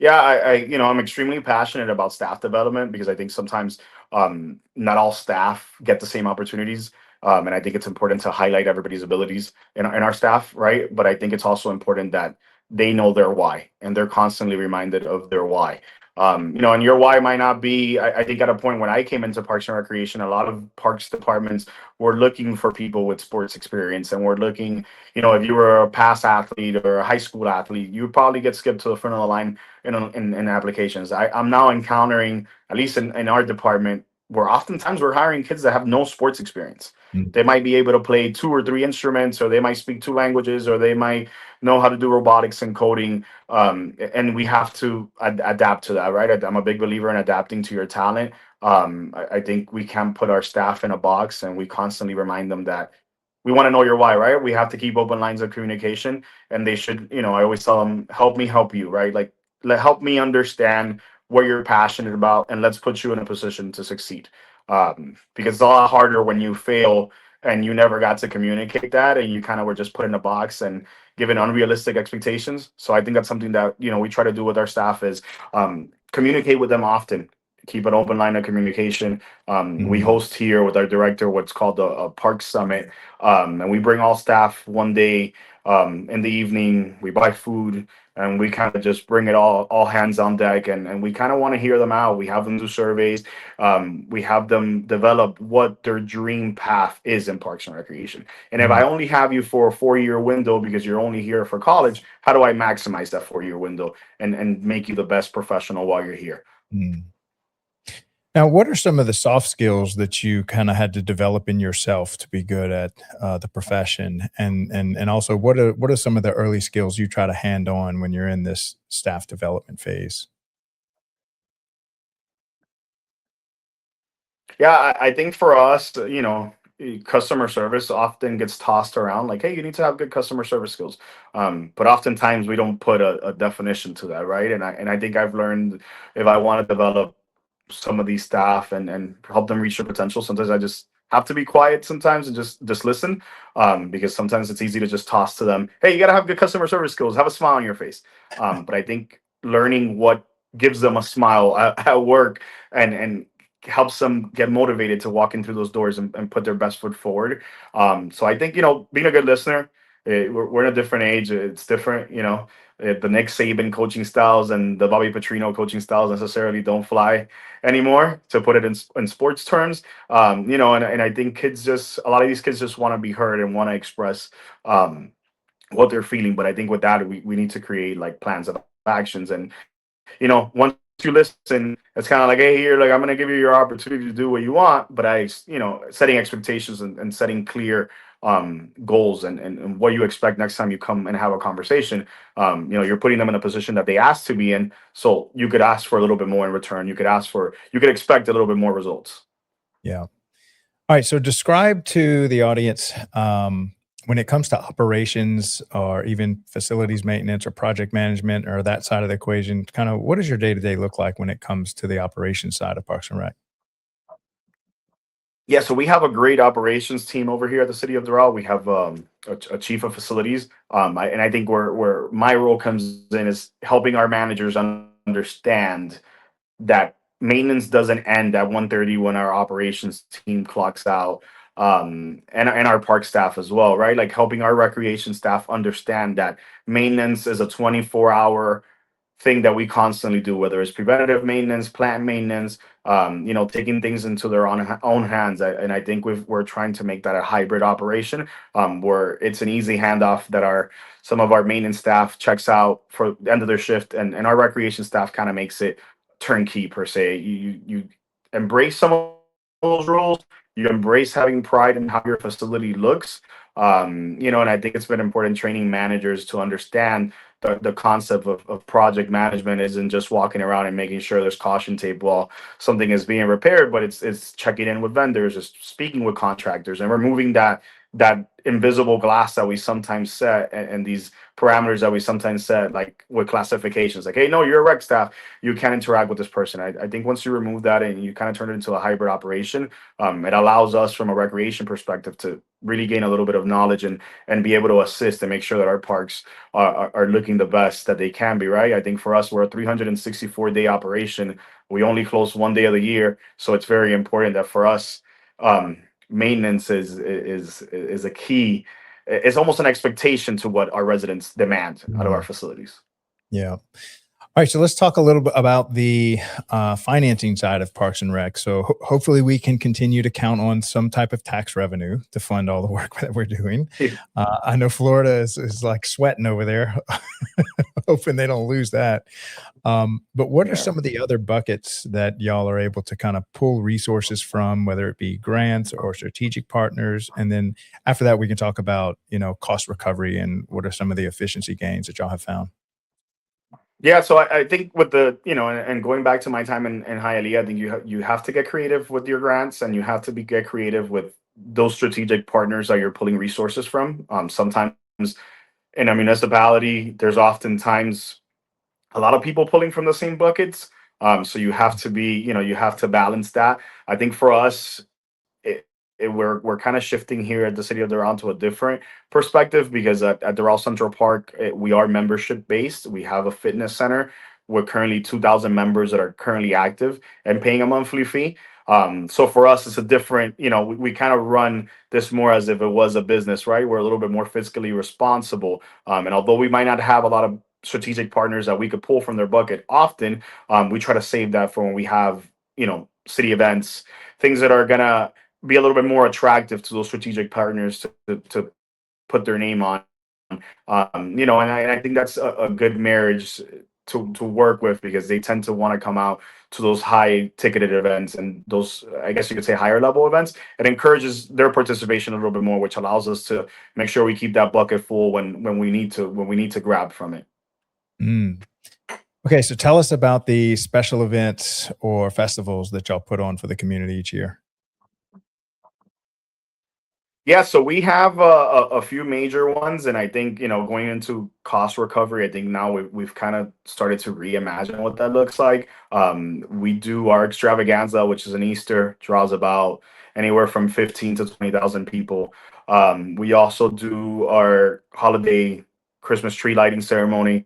Yeah, I'm extremely passionate about staff development because I think sometimes not all staff get the same opportunities. And I think it's important to highlight everybody's abilities in our staff, right? But I think it's also important that they know their why and they're constantly reminded of their why. And your why might not be, I think at a point when I came into Parks and Recreation, a lot of parks departments were looking for people with sports experience, and we're looking, if you were a past athlete or a high school athlete, you would probably get skipped to the front of the line in applications. I'm now encountering, at least in our department, where oftentimes we're hiring kids that have no sports experience. Mm. They might be able to play two or three instruments, or they might speak two languages, or they might know how to do robotics and coding. And we have to adapt to that, right? I'm a big believer in adapting to your talent. I think we can't put our staff in a box, and we constantly remind them that we want to know your why, right? We have to keep open lines of communication, and they should, I always tell them, help me help you, right? Like, help me understand what you're passionate about, and let's put you in a position to succeed. Because it's a lot harder when you fail and you never got to communicate that, and you kind of were just put in a box and given unrealistic expectations. So I think that's something that we try to do with our staff is communicate with them often, keep an open line of communication. We Mhm. host here with our director what's called a park summit, and we bring all staff one day in the evening. We buy food, and we kind of just bring it all hands on deck, and we kind of want to hear them out. We have them do surveys. We have them develop what their dream path is in Parks and Recreation. And if I Mm, only have you for a 4 year window because you're only here for college, how do I maximize that 4 year window and make you the best professional while you're here? mm. Now, what are some of the soft skills that you kind of had to develop in yourself to be good at the profession, and also what are some of the early skills you try to hand on when you're in this staff development phase? Yeah, I think for us, customer service often gets tossed around like, hey, you need to have good customer service skills. But oftentimes we don't put a definition to that, right? And I think I've learned if I want to develop some of these staff and help them reach their potential, sometimes I just have to be quiet sometimes and just listen. Because sometimes it's easy to just toss to them, hey, you gotta have good customer service skills, have a smile on your face. But I think learning what gives them a smile at work and helps them get motivated to walk in through those doors and put their best foot forward. So I think, being a good listener, we're in a different age. It's different, the Nick Saban coaching styles and the Bobby Petrino coaching styles necessarily don't fly anymore, to put it in sports terms. And I think a lot of these kids just want to be heard and want to express what they're feeling. But I think with that, we need to create like plans of actions. And once you listen, it's kind of like, hey, here, like, I'm going to give you your opportunity to do what you want, but setting expectations and setting clear goals and what you expect next time you come and have a conversation. You're putting them in a position that they asked to be in. So you could ask for a little bit more in return. You could expect a little bit more results. Yeah. All right. So describe to the audience when it comes to operations or even facilities maintenance or project management or that side of the equation, kind of what does your day to day look like when it comes to the operations side of Parks and Rec? Yeah, so we have a great operations team over here at the City of Doral. We have a chief of facilities, and I think where my role comes in is helping our managers understand that maintenance doesn't end at 1:30 when our operations team clocks out, and our park staff as well, right? Like helping our recreation staff understand that maintenance is a 24-hour thing that we constantly do, whether it's preventative maintenance, plant maintenance, taking things into their own hands. And I think we're trying to make that a hybrid operation, where it's an easy handoff that some of our maintenance staff checks out for the end of their shift, and our recreation staff kind of makes it turnkey per se. You embrace some of those roles. You embrace having pride in how your facility looks. And I think it's been important training managers to understand the concept of project management isn't just walking around and making sure there's caution tape while something is being repaired, but it's checking in with vendors, it's speaking with contractors, and removing that invisible glass that we sometimes set, and these parameters that we sometimes set, like with classifications, like, hey, no, you're a rec staff, you can't interact with this person. I think once you remove that and you kind of turn it into a hybrid operation, it allows us from a recreation perspective to really gain a little bit of knowledge and be able to assist and make sure that our parks are looking the best that they can be, right? I think for us, we're a 364-day operation. We only close one day of the year, so it's very important that for us, maintenance is a key. It's almost an expectation to what our residents demand out of our Mm, facilities. yeah. All right, so let's talk a little bit about the financing side of Parks and Rec. So hopefully we can continue to count on some type of tax revenue to fund all the work that we're doing. I know Florida is like sweating over there, hoping they don't lose that. But what are Yeah. some of the other buckets that y'all are able to kind of pull resources from, whether it be grants or strategic partners? And then after that, we can talk about, cost recovery and what are some of the efficiency gains that y'all have found. Yeah, so I think with and going back to my time in Hialeah, I think you have to get creative with your grants, and you have to get creative with those strategic partners that you're pulling resources from. Sometimes in a municipality, there's oftentimes a lot of people pulling from the same buckets. So you have to be, you have to balance that. I think for us, we're kind of shifting here at the City of Doral to a different perspective, because at Doral Central Park, we are membership based. We have a fitness center. We're currently 2,000 members that are currently active and paying a monthly fee. So for us, it's a different, we kind of run this more as if it was a business, right? We're a little bit more fiscally responsible. And although we might not have a lot of strategic partners that we could pull from their bucket often, we try to save that for when we have, city events, things that are gonna be a little bit more attractive to those strategic partners to put their name on. And I think that's a good marriage to work with, because they tend to want to come out to those high ticketed events and those, I guess you could say, higher level events. It encourages their participation a little bit more, which allows us to make sure we keep that bucket full when we need to grab from it. Mm. Okay, so tell us about the special events or festivals that y'all put on for the community each year. Yeah, so we have a few major ones, and I think, going into cost recovery, I think now we've kind of started to reimagine what that looks like. We do our extravaganza, which is an Easter, draws about anywhere from 15 to 20,000 people. We also do our holiday Christmas tree lighting ceremony.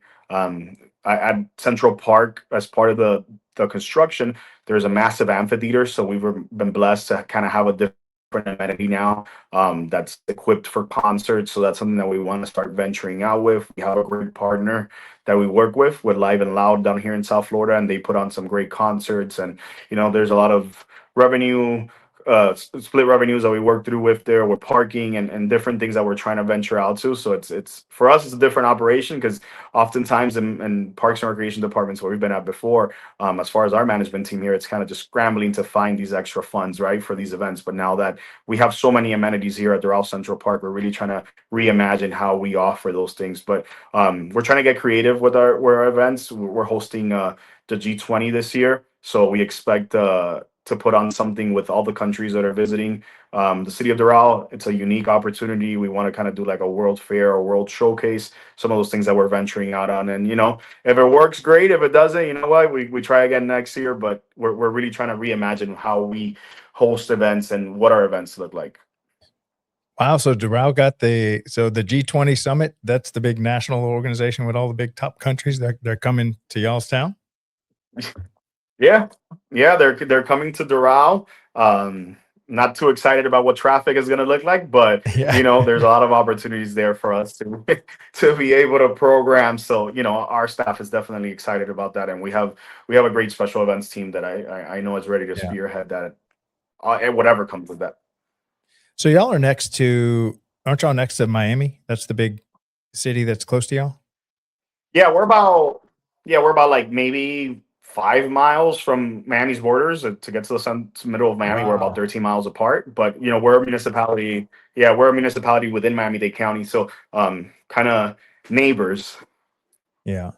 At Central Park, as part of the construction, there's a massive amphitheater, so been blessed to kind of have a different amenity now, that's equipped for concerts. So that's something that we want to start venturing out with. We have a great partner that we work with Live and Loud down here in South Florida, and they put on some great concerts. And there's a lot of revenue, split revenues that we work through with there, with parking and different things that we're trying to venture out to. So it's for us, it's a different operation, because oftentimes in parks and recreation departments where we've been at before, as far as our management team here, it's kind of just scrambling to find these extra funds, right, for these events. But now that we have so many amenities here at Doral Central Park, we're really trying to reimagine how we offer those things. But we're trying to get creative with our events. We're hosting the G20 this year, so we expect to put on something with all the countries that are visiting the City of Doral. It's a unique opportunity. We want to kind of do like a world fair or world showcase, some of those things that we're venturing out on. And if it works, great. If it doesn't, you know what, we try again next year. But we're really trying to reimagine how we host events and what our events look like. Wow, so Doral got the G20 summit. That's the big national organization with all the big top countries. They're coming to y'all's town. Yeah, yeah, they're coming to Doral. Not too excited about what traffic is going to look like, but Yeah. there's a lot of opportunities there for us to to be able to program. So our staff is definitely excited about that, and we have a great special events team that I know is ready to Yeah. spearhead that, and whatever comes with that. So y'all are aren't y'all next to Miami? That's the big city that's close to y'all? Yeah, we're about like maybe 5 miles from Miami's borders. To get to the middle of Miami, we're about Wow. 13 miles apart. But we're a municipality. Yeah, we're a municipality within Miami-Dade County, so kind of neighbors. Yeah.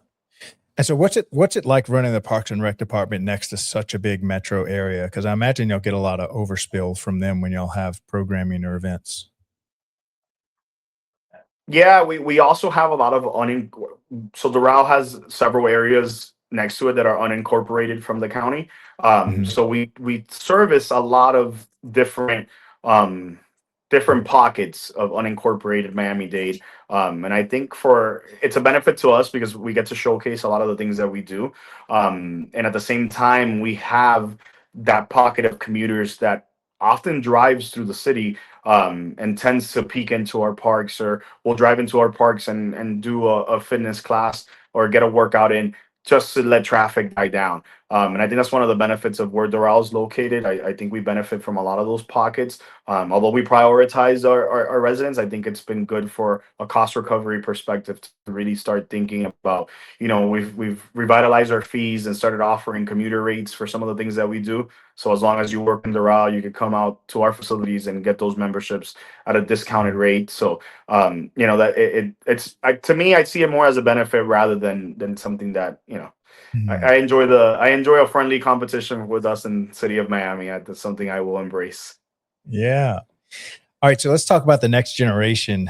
And so what's it like running the Parks and Rec department next to such a big metro area? Because I imagine y'all get a lot of overspill from them when y'all have programming or events. Yeah, we also have a lot of so Doral has several areas next to it that are unincorporated from the county. Mhm. So we service a lot of um different pockets of unincorporated Miami-Dade. And I think it's a benefit to us because we get to showcase a lot of the things that we do. And at the same time, we have that pocket of commuters that often drives through the city, and tends to peek into our parks, or will drive into our parks and do a fitness class or get a workout in, just to let traffic die down. And I think that's one of the benefits of where Doral is located. I think we benefit from a lot of those pockets. Although we prioritize our residents, I think it's been good for a cost recovery perspective to really start thinking about, we've revitalized our fees and started offering commuter rates for some of the things that we do. So as long as you work in Doral, you could come out to our facilities and get those memberships at a discounted rate. So that to me, I see it more as a benefit rather than something that Mhm. I enjoy a friendly competition with us in City of Miami. That's something I will embrace. Yeah. All right, so let's talk about the next generation.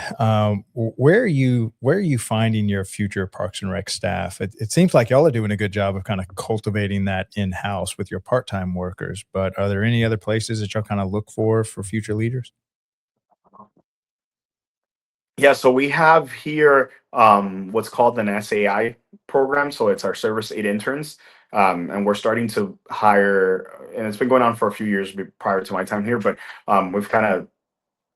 Where are you finding your future Parks and Rec staff? It seems like y'all are doing a good job of kind of cultivating that in house with your part time workers. But are there any other places that y'all kind of look for future leaders? Yeah, so we have here what's called an SAI program. So it's our service aid interns. And we're starting to hire, and it's been going on for a few years prior to my time here, but we've kind of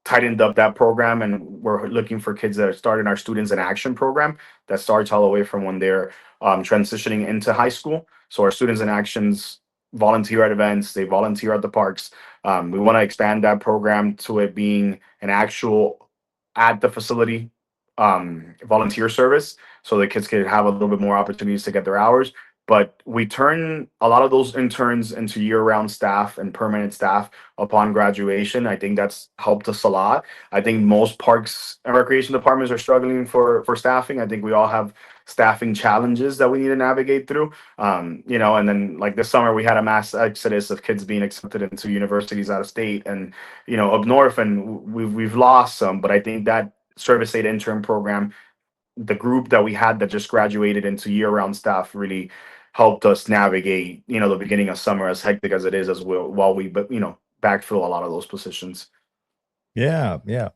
tightened up that program, and we're looking for kids that are starting our Students in Action program that starts all the way from when they're transitioning into high school. So our Students in Actions volunteer at events, they volunteer at the parks. We want to expand that program to it being an actual at the facility volunteer service, so the kids can have a little bit more opportunities to get their hours. But we turn a lot of those interns into year-round staff and permanent staff upon graduation. I think that's helped us a lot. I think most parks and recreation departments are struggling for staffing. I think we all have staffing challenges that we need to navigate through. And then like this summer we had a mass exodus of kids being accepted into universities out of state and up north, and we've lost some. But I think that service aid intern program, the group that we had that just graduated into year-round staff, really helped us navigate the beginning of summer, as hectic as it is, as well, while we but backfill a lot of those positions. Yeah, yeah.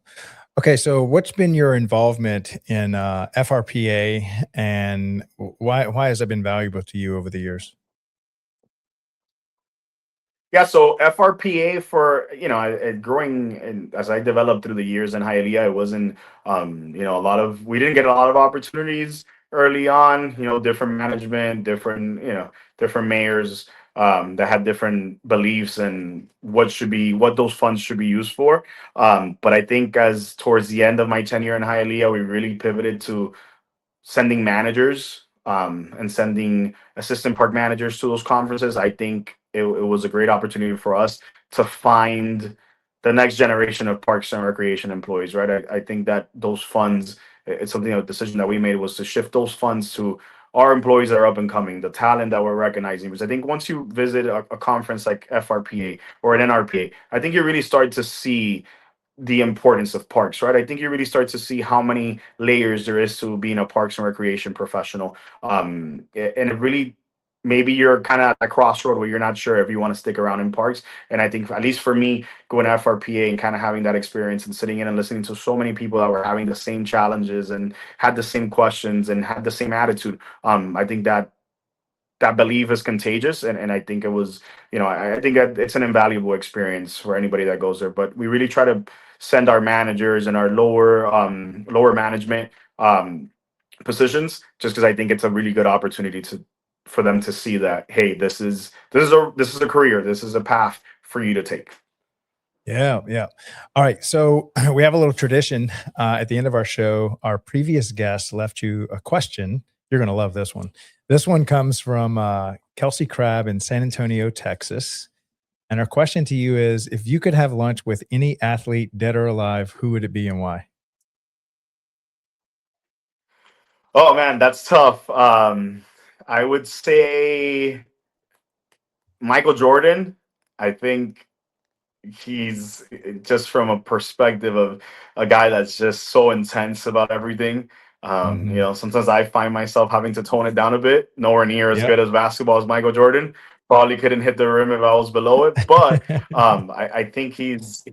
Okay, so what's been your involvement in FRPA, and why has that been valuable to you over the years? Yeah, so FRPA, for growing and as I developed through the years in Hialeah, it wasn't a lot of we didn't get a lot of opportunities early on. Different management, different mayors that had different beliefs and what those funds should be used for. But I think as towards the end of my tenure in Hialeah, we really pivoted to sending managers and sending assistant park managers to those conferences. I think it was a great opportunity for us to find the next generation of parks and recreation employees, right? I think that those funds, it's something, a decision that we made was to shift those funds to our employees that are up and coming, the talent that we're recognizing. Because I think once you visit a conference like FRPA or an NRPA, I think you really start to see the importance of parks, right? I think you really start to see how many layers there is to being a parks and recreation professional. And it really, maybe you're kind of at a crossroad where you're not sure if you want to stick around in parks. And I think, at least for me, going to FRPA and kind of having that experience and sitting in and listening to so many people that were having the same challenges and had the same questions and had the same attitude, I think that belief is contagious, and I think it was, I think that it's an invaluable experience for anybody that goes there. But we really try to send our managers and our lower management positions, just because I think it's a really good opportunity to for them to see that, hey, this is a career, this is a path for you to take. Yeah, yeah. All right, so we have a little tradition at the end of our show. Our previous guest left you a question. You're going to love this one. This one comes from Kelsey Crabb in San Antonio, Texas. And our question to you is, if you could have lunch with any athlete, dead or alive, who would it be and why? Oh man, that's tough. I would say Michael Jordan. I think he's just from a perspective of a guy that's just so intense about everything. Hmm. Sometimes I find myself having to tone it down a bit. Nowhere near as Yep. good as basketball as Michael Jordan. Probably couldn't hit the rim if I was below it, but I think he's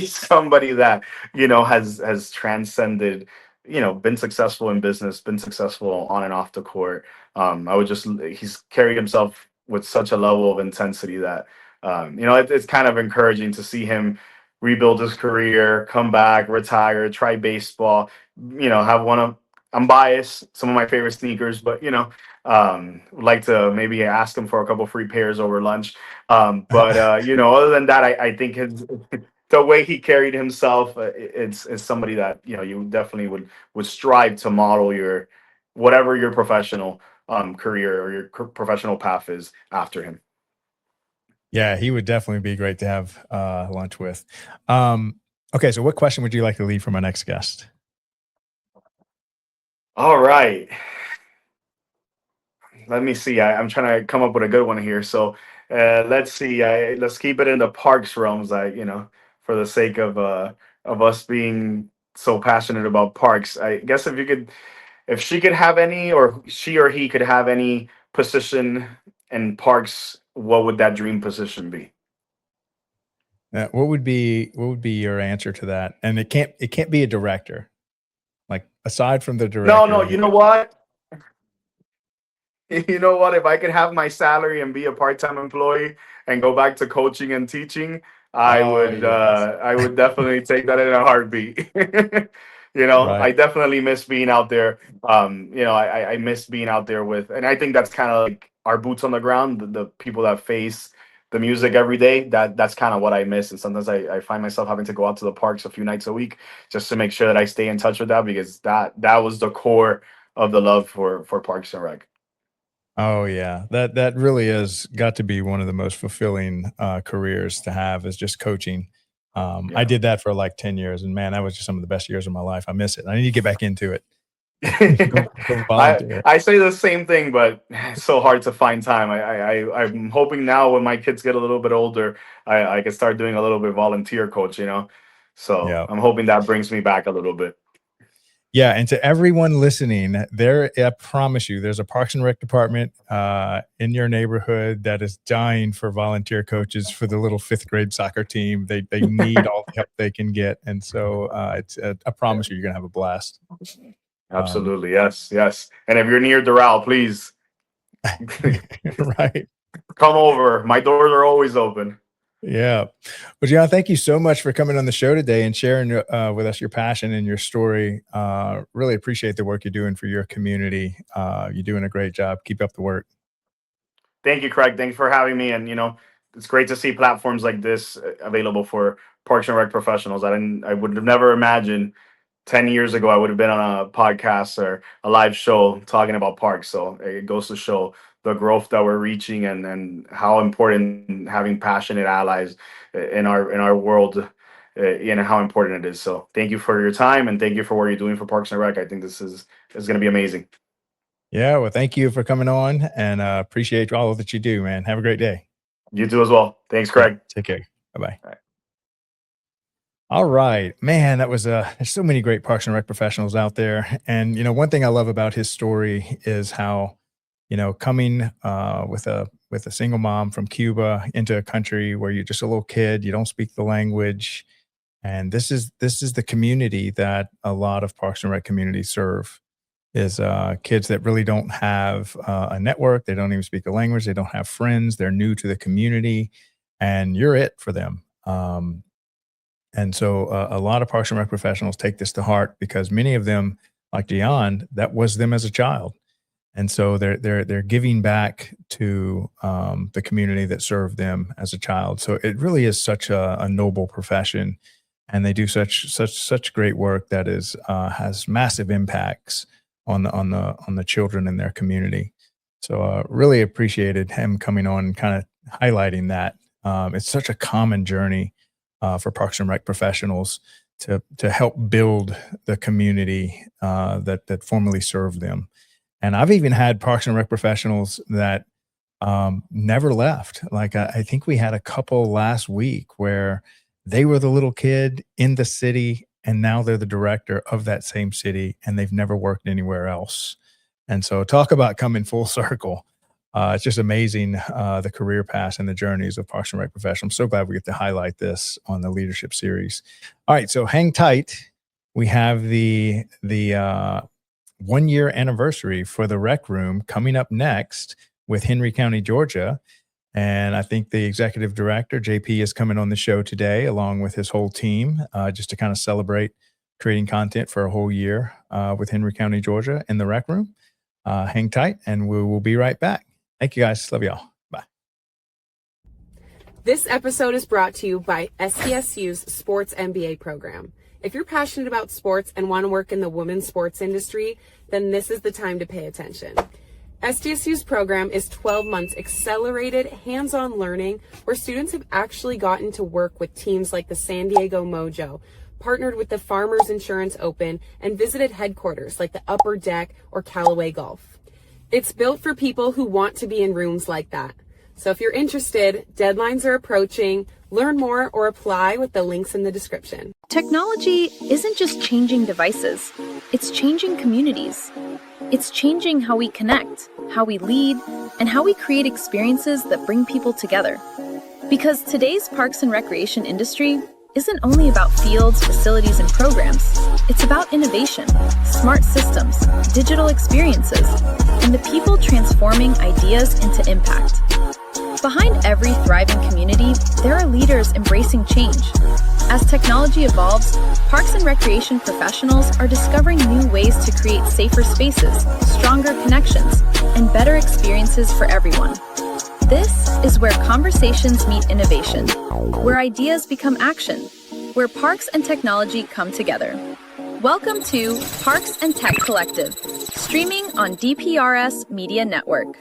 somebody that has transcended. Been successful in business, been successful on and off the court. He's carried himself with such a level of intensity that it's kind of encouraging to see him rebuild his career, come back, retire, try baseball. Have one of I'm biased, some of my favorite sneakers, but would like to maybe ask him for a couple free pairs over lunch. But other than that, I think the way he carried himself, it's somebody that you definitely would strive to model your whatever your professional career or your professional path is after him. Yeah, he would definitely be great to have lunch with. Okay, so what question would you like to leave for my next guest? All right. Let me see. I'm trying to come up with a good one here. So let's see. Let's keep it in the parks realms. For for the sake of us being so passionate about parks. I guess if she could have any, or she or he could have any position in parks, what would that dream position be? What would be your answer to that? And it can't be a director. Like aside from the No, no, director, you know what? You know what? If I could have my salary and be a part-time employee and go back to coaching and teaching, oh yes, I would definitely take that in a heartbeat. You know, right. I definitely miss being out there. You know, I miss being out there with, and I think that's kind of like our boots on the ground, the people that face the music every day. That's kind of what I miss. And sometimes I find myself having to go out to the parks a few nights a week just to make sure that I stay in touch with that, because that was the core of the love for Parks and Rec. Oh yeah, that really is got to be one of the most fulfilling careers to have is just coaching. I Yeah. did that for like 10 years, and man, that was just some of the best years of my life. I miss it. I need to get back into it. Go volunteer. I say the same thing, but it's so hard to find time. I'm hoping now when my kids get a little bit older, I can start doing a little bit of volunteer coach, you know. So Yeah. I'm hoping that brings me back a little bit. Yeah, and to everyone listening, I promise you, there's a Parks and Rec department in your neighborhood that is dying for volunteer coaches for the little fifth grade soccer team. They need all the help they can get, and so I promise you, you're gonna have a blast. Um, Absolutely, yes, yes. And if you're near Doral, please right. come over. My doors are always open. Yeah. Well, John, thank you so much for coming on the show today and sharing with us your passion and your story. Really appreciate the work you're doing for your community. You're doing a great job. Keep up the work. Thank you, Craig. Thanks for having me. And you know, it's great to see platforms like this available for Parks and Rec professionals. I would have never imagined 10 years ago I would have been on a podcast or a live show talking about parks. So it goes to show the growth that we're reaching, and how important having passionate allies in our world, and how important it is. So thank you for your time, and thank you for what you're doing for Parks and Rec. I think this is going to be amazing. Yeah. Well, thank you for coming on and appreciate all that you do, man. Have a great day. You too as well. Thanks, All right. Craig. Take care. Bye-bye. All right. All right, man, that was there's so many great Parks and Rec professionals out there. And, one thing I love about his story is how, coming with a single mom from Cuba into a country where you're just a little kid, you don't speak the language. And this is the community that a lot of Parks and Rec communities serve is kids that really don't have a network. They don't even speak the language. They don't have friends. They're new to the community, and you're it for them. And so a lot of Parks and Rec professionals take this to heart because many of them, like Gian, that was them as a child. And so they're giving back to the community that served them as a child. So it really is such a noble profession, and they do such great work that is has massive impacts on the children in their community. So really appreciated him coming on and kind of highlighting that. It's such a common journey for Parks and Rec professionals to help build the community that formerly served them. And I've even had Parks and Rec professionals that never left. Like I think we had a couple last week where they were the little kid in the city, and now they're the director of that same city, and they've never worked anywhere else. And so talk about coming full circle. It's just amazing the career paths and the journeys of Parks and Rec professionals. I'm so glad we get to highlight this on the leadership series. All right, so hang tight. We have the 1 year anniversary for the Rec Room coming up next with Henry County, Georgia. And I think the executive director, JP, is coming on the show today along with his whole team just to kind of celebrate creating content for a whole year with Henry County, Georgia in the Rec Room. Hang tight, and we will be right back. Thank you, guys. Love y'all. Bye. This episode is brought to you by SDSU's Sports MBA program. If you're passionate about sports and want to work in the women's sports industry, then this is the time to pay attention. SDSU's program is 12 months accelerated hands-on learning where students have actually gotten to work with teams like the San Diego Mojo, partnered with the Farmers Insurance Open, and visited headquarters like the Upper Deck or Callaway Golf. It's built for people who want to be in rooms like that. So if you're interested, deadlines are approaching. Learn more or apply with the links in the description. Technology isn't just changing devices, it's changing communities. It's changing how we connect, how we lead, and how we create experiences that bring people together. Because today's parks and recreation industry isn't only about fields, facilities, and programs. It's about innovation, smart systems, digital experiences, and the people transforming ideas into impact. Behind every thriving community, there are leaders embracing change. As technology evolves, parks and recreation professionals are discovering new ways to create safer spaces, stronger connections, and better experiences for everyone. This is where conversations meet innovation, where ideas become action, where parks and technology come together. Welcome to Parks and Tech Collective, streaming on DPRS Media Network.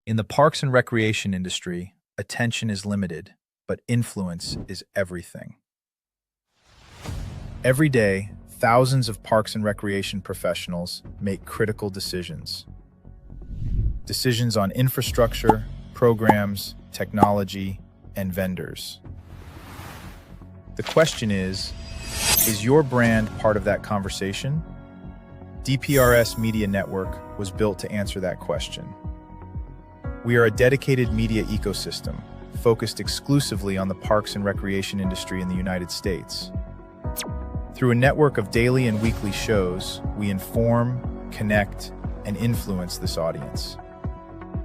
In the parks and recreation industry, attention is limited, but influence is everything. Every day, thousands of parks and recreation professionals make critical decisions. Decisions on infrastructure, programs, technology, and vendors. The question is your brand part of that conversation? DPRS Media Network was built to answer that question. We are a dedicated media ecosystem focused exclusively on the parks and recreation industry in the United States. Through a network of daily and weekly shows, we inform, connect, and influence this audience.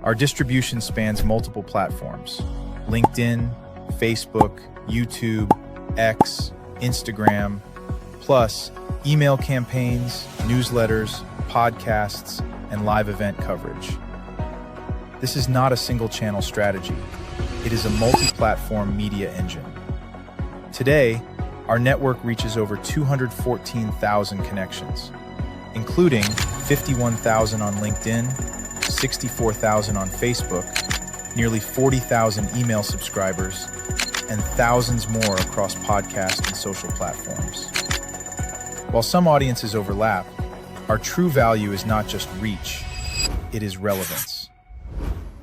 Our distribution spans multiple platforms: LinkedIn, Facebook, YouTube, X, Instagram, plus email campaigns, newsletters, podcasts, and live event coverage. This is not a single-channel strategy. It is a multi-platform media engine. Today, our network reaches over 214,000 connections, including 51,000 on LinkedIn, 64,000 on Facebook, nearly 40,000 email subscribers, and thousands more across podcast and social platforms. While some audiences overlap, our true value is not just reach, it is relevance.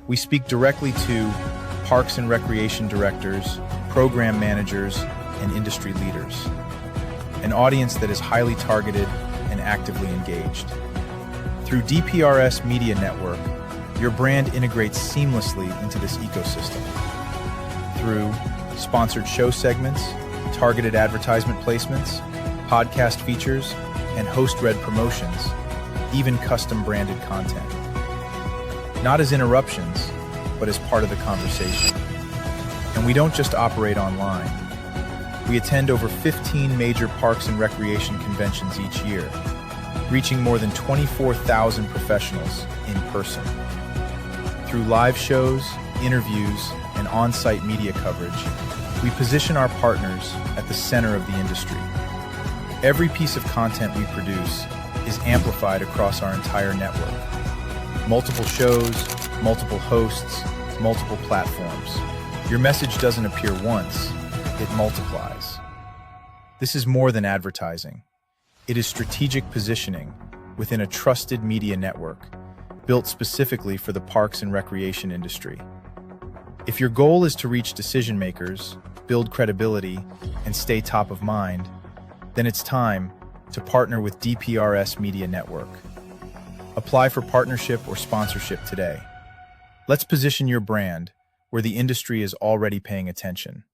We speak directly to parks and recreation directors, program managers, and industry leaders, an audience that is highly targeted and actively engaged. Through DPRS Media Network, your brand integrates seamlessly into this ecosystem. Through sponsored show segments, targeted advertisement placements, podcast features, and host-read promotions, even custom branded content. Not as interruptions, but as part of the conversation. And we don't just operate online. We attend over 15 major parks and recreation conventions each year, reaching more than 24,000 professionals in person. Through live shows, interviews, and on-site media coverage, we position our partners at the center of the industry. Every piece of content we produce is amplified across our entire network. Multiple shows, multiple hosts, multiple platforms. Your message doesn't appear once, it multiplies. This is more than advertising. It is strategic positioning within a trusted media network built specifically for the parks and recreation industry. If your goal is to reach decision makers, build credibility, and stay top of mind, then it's time to partner with DPRS Media Network. Apply for partnership or sponsorship today. Let's position your brand where the industry is already paying attention.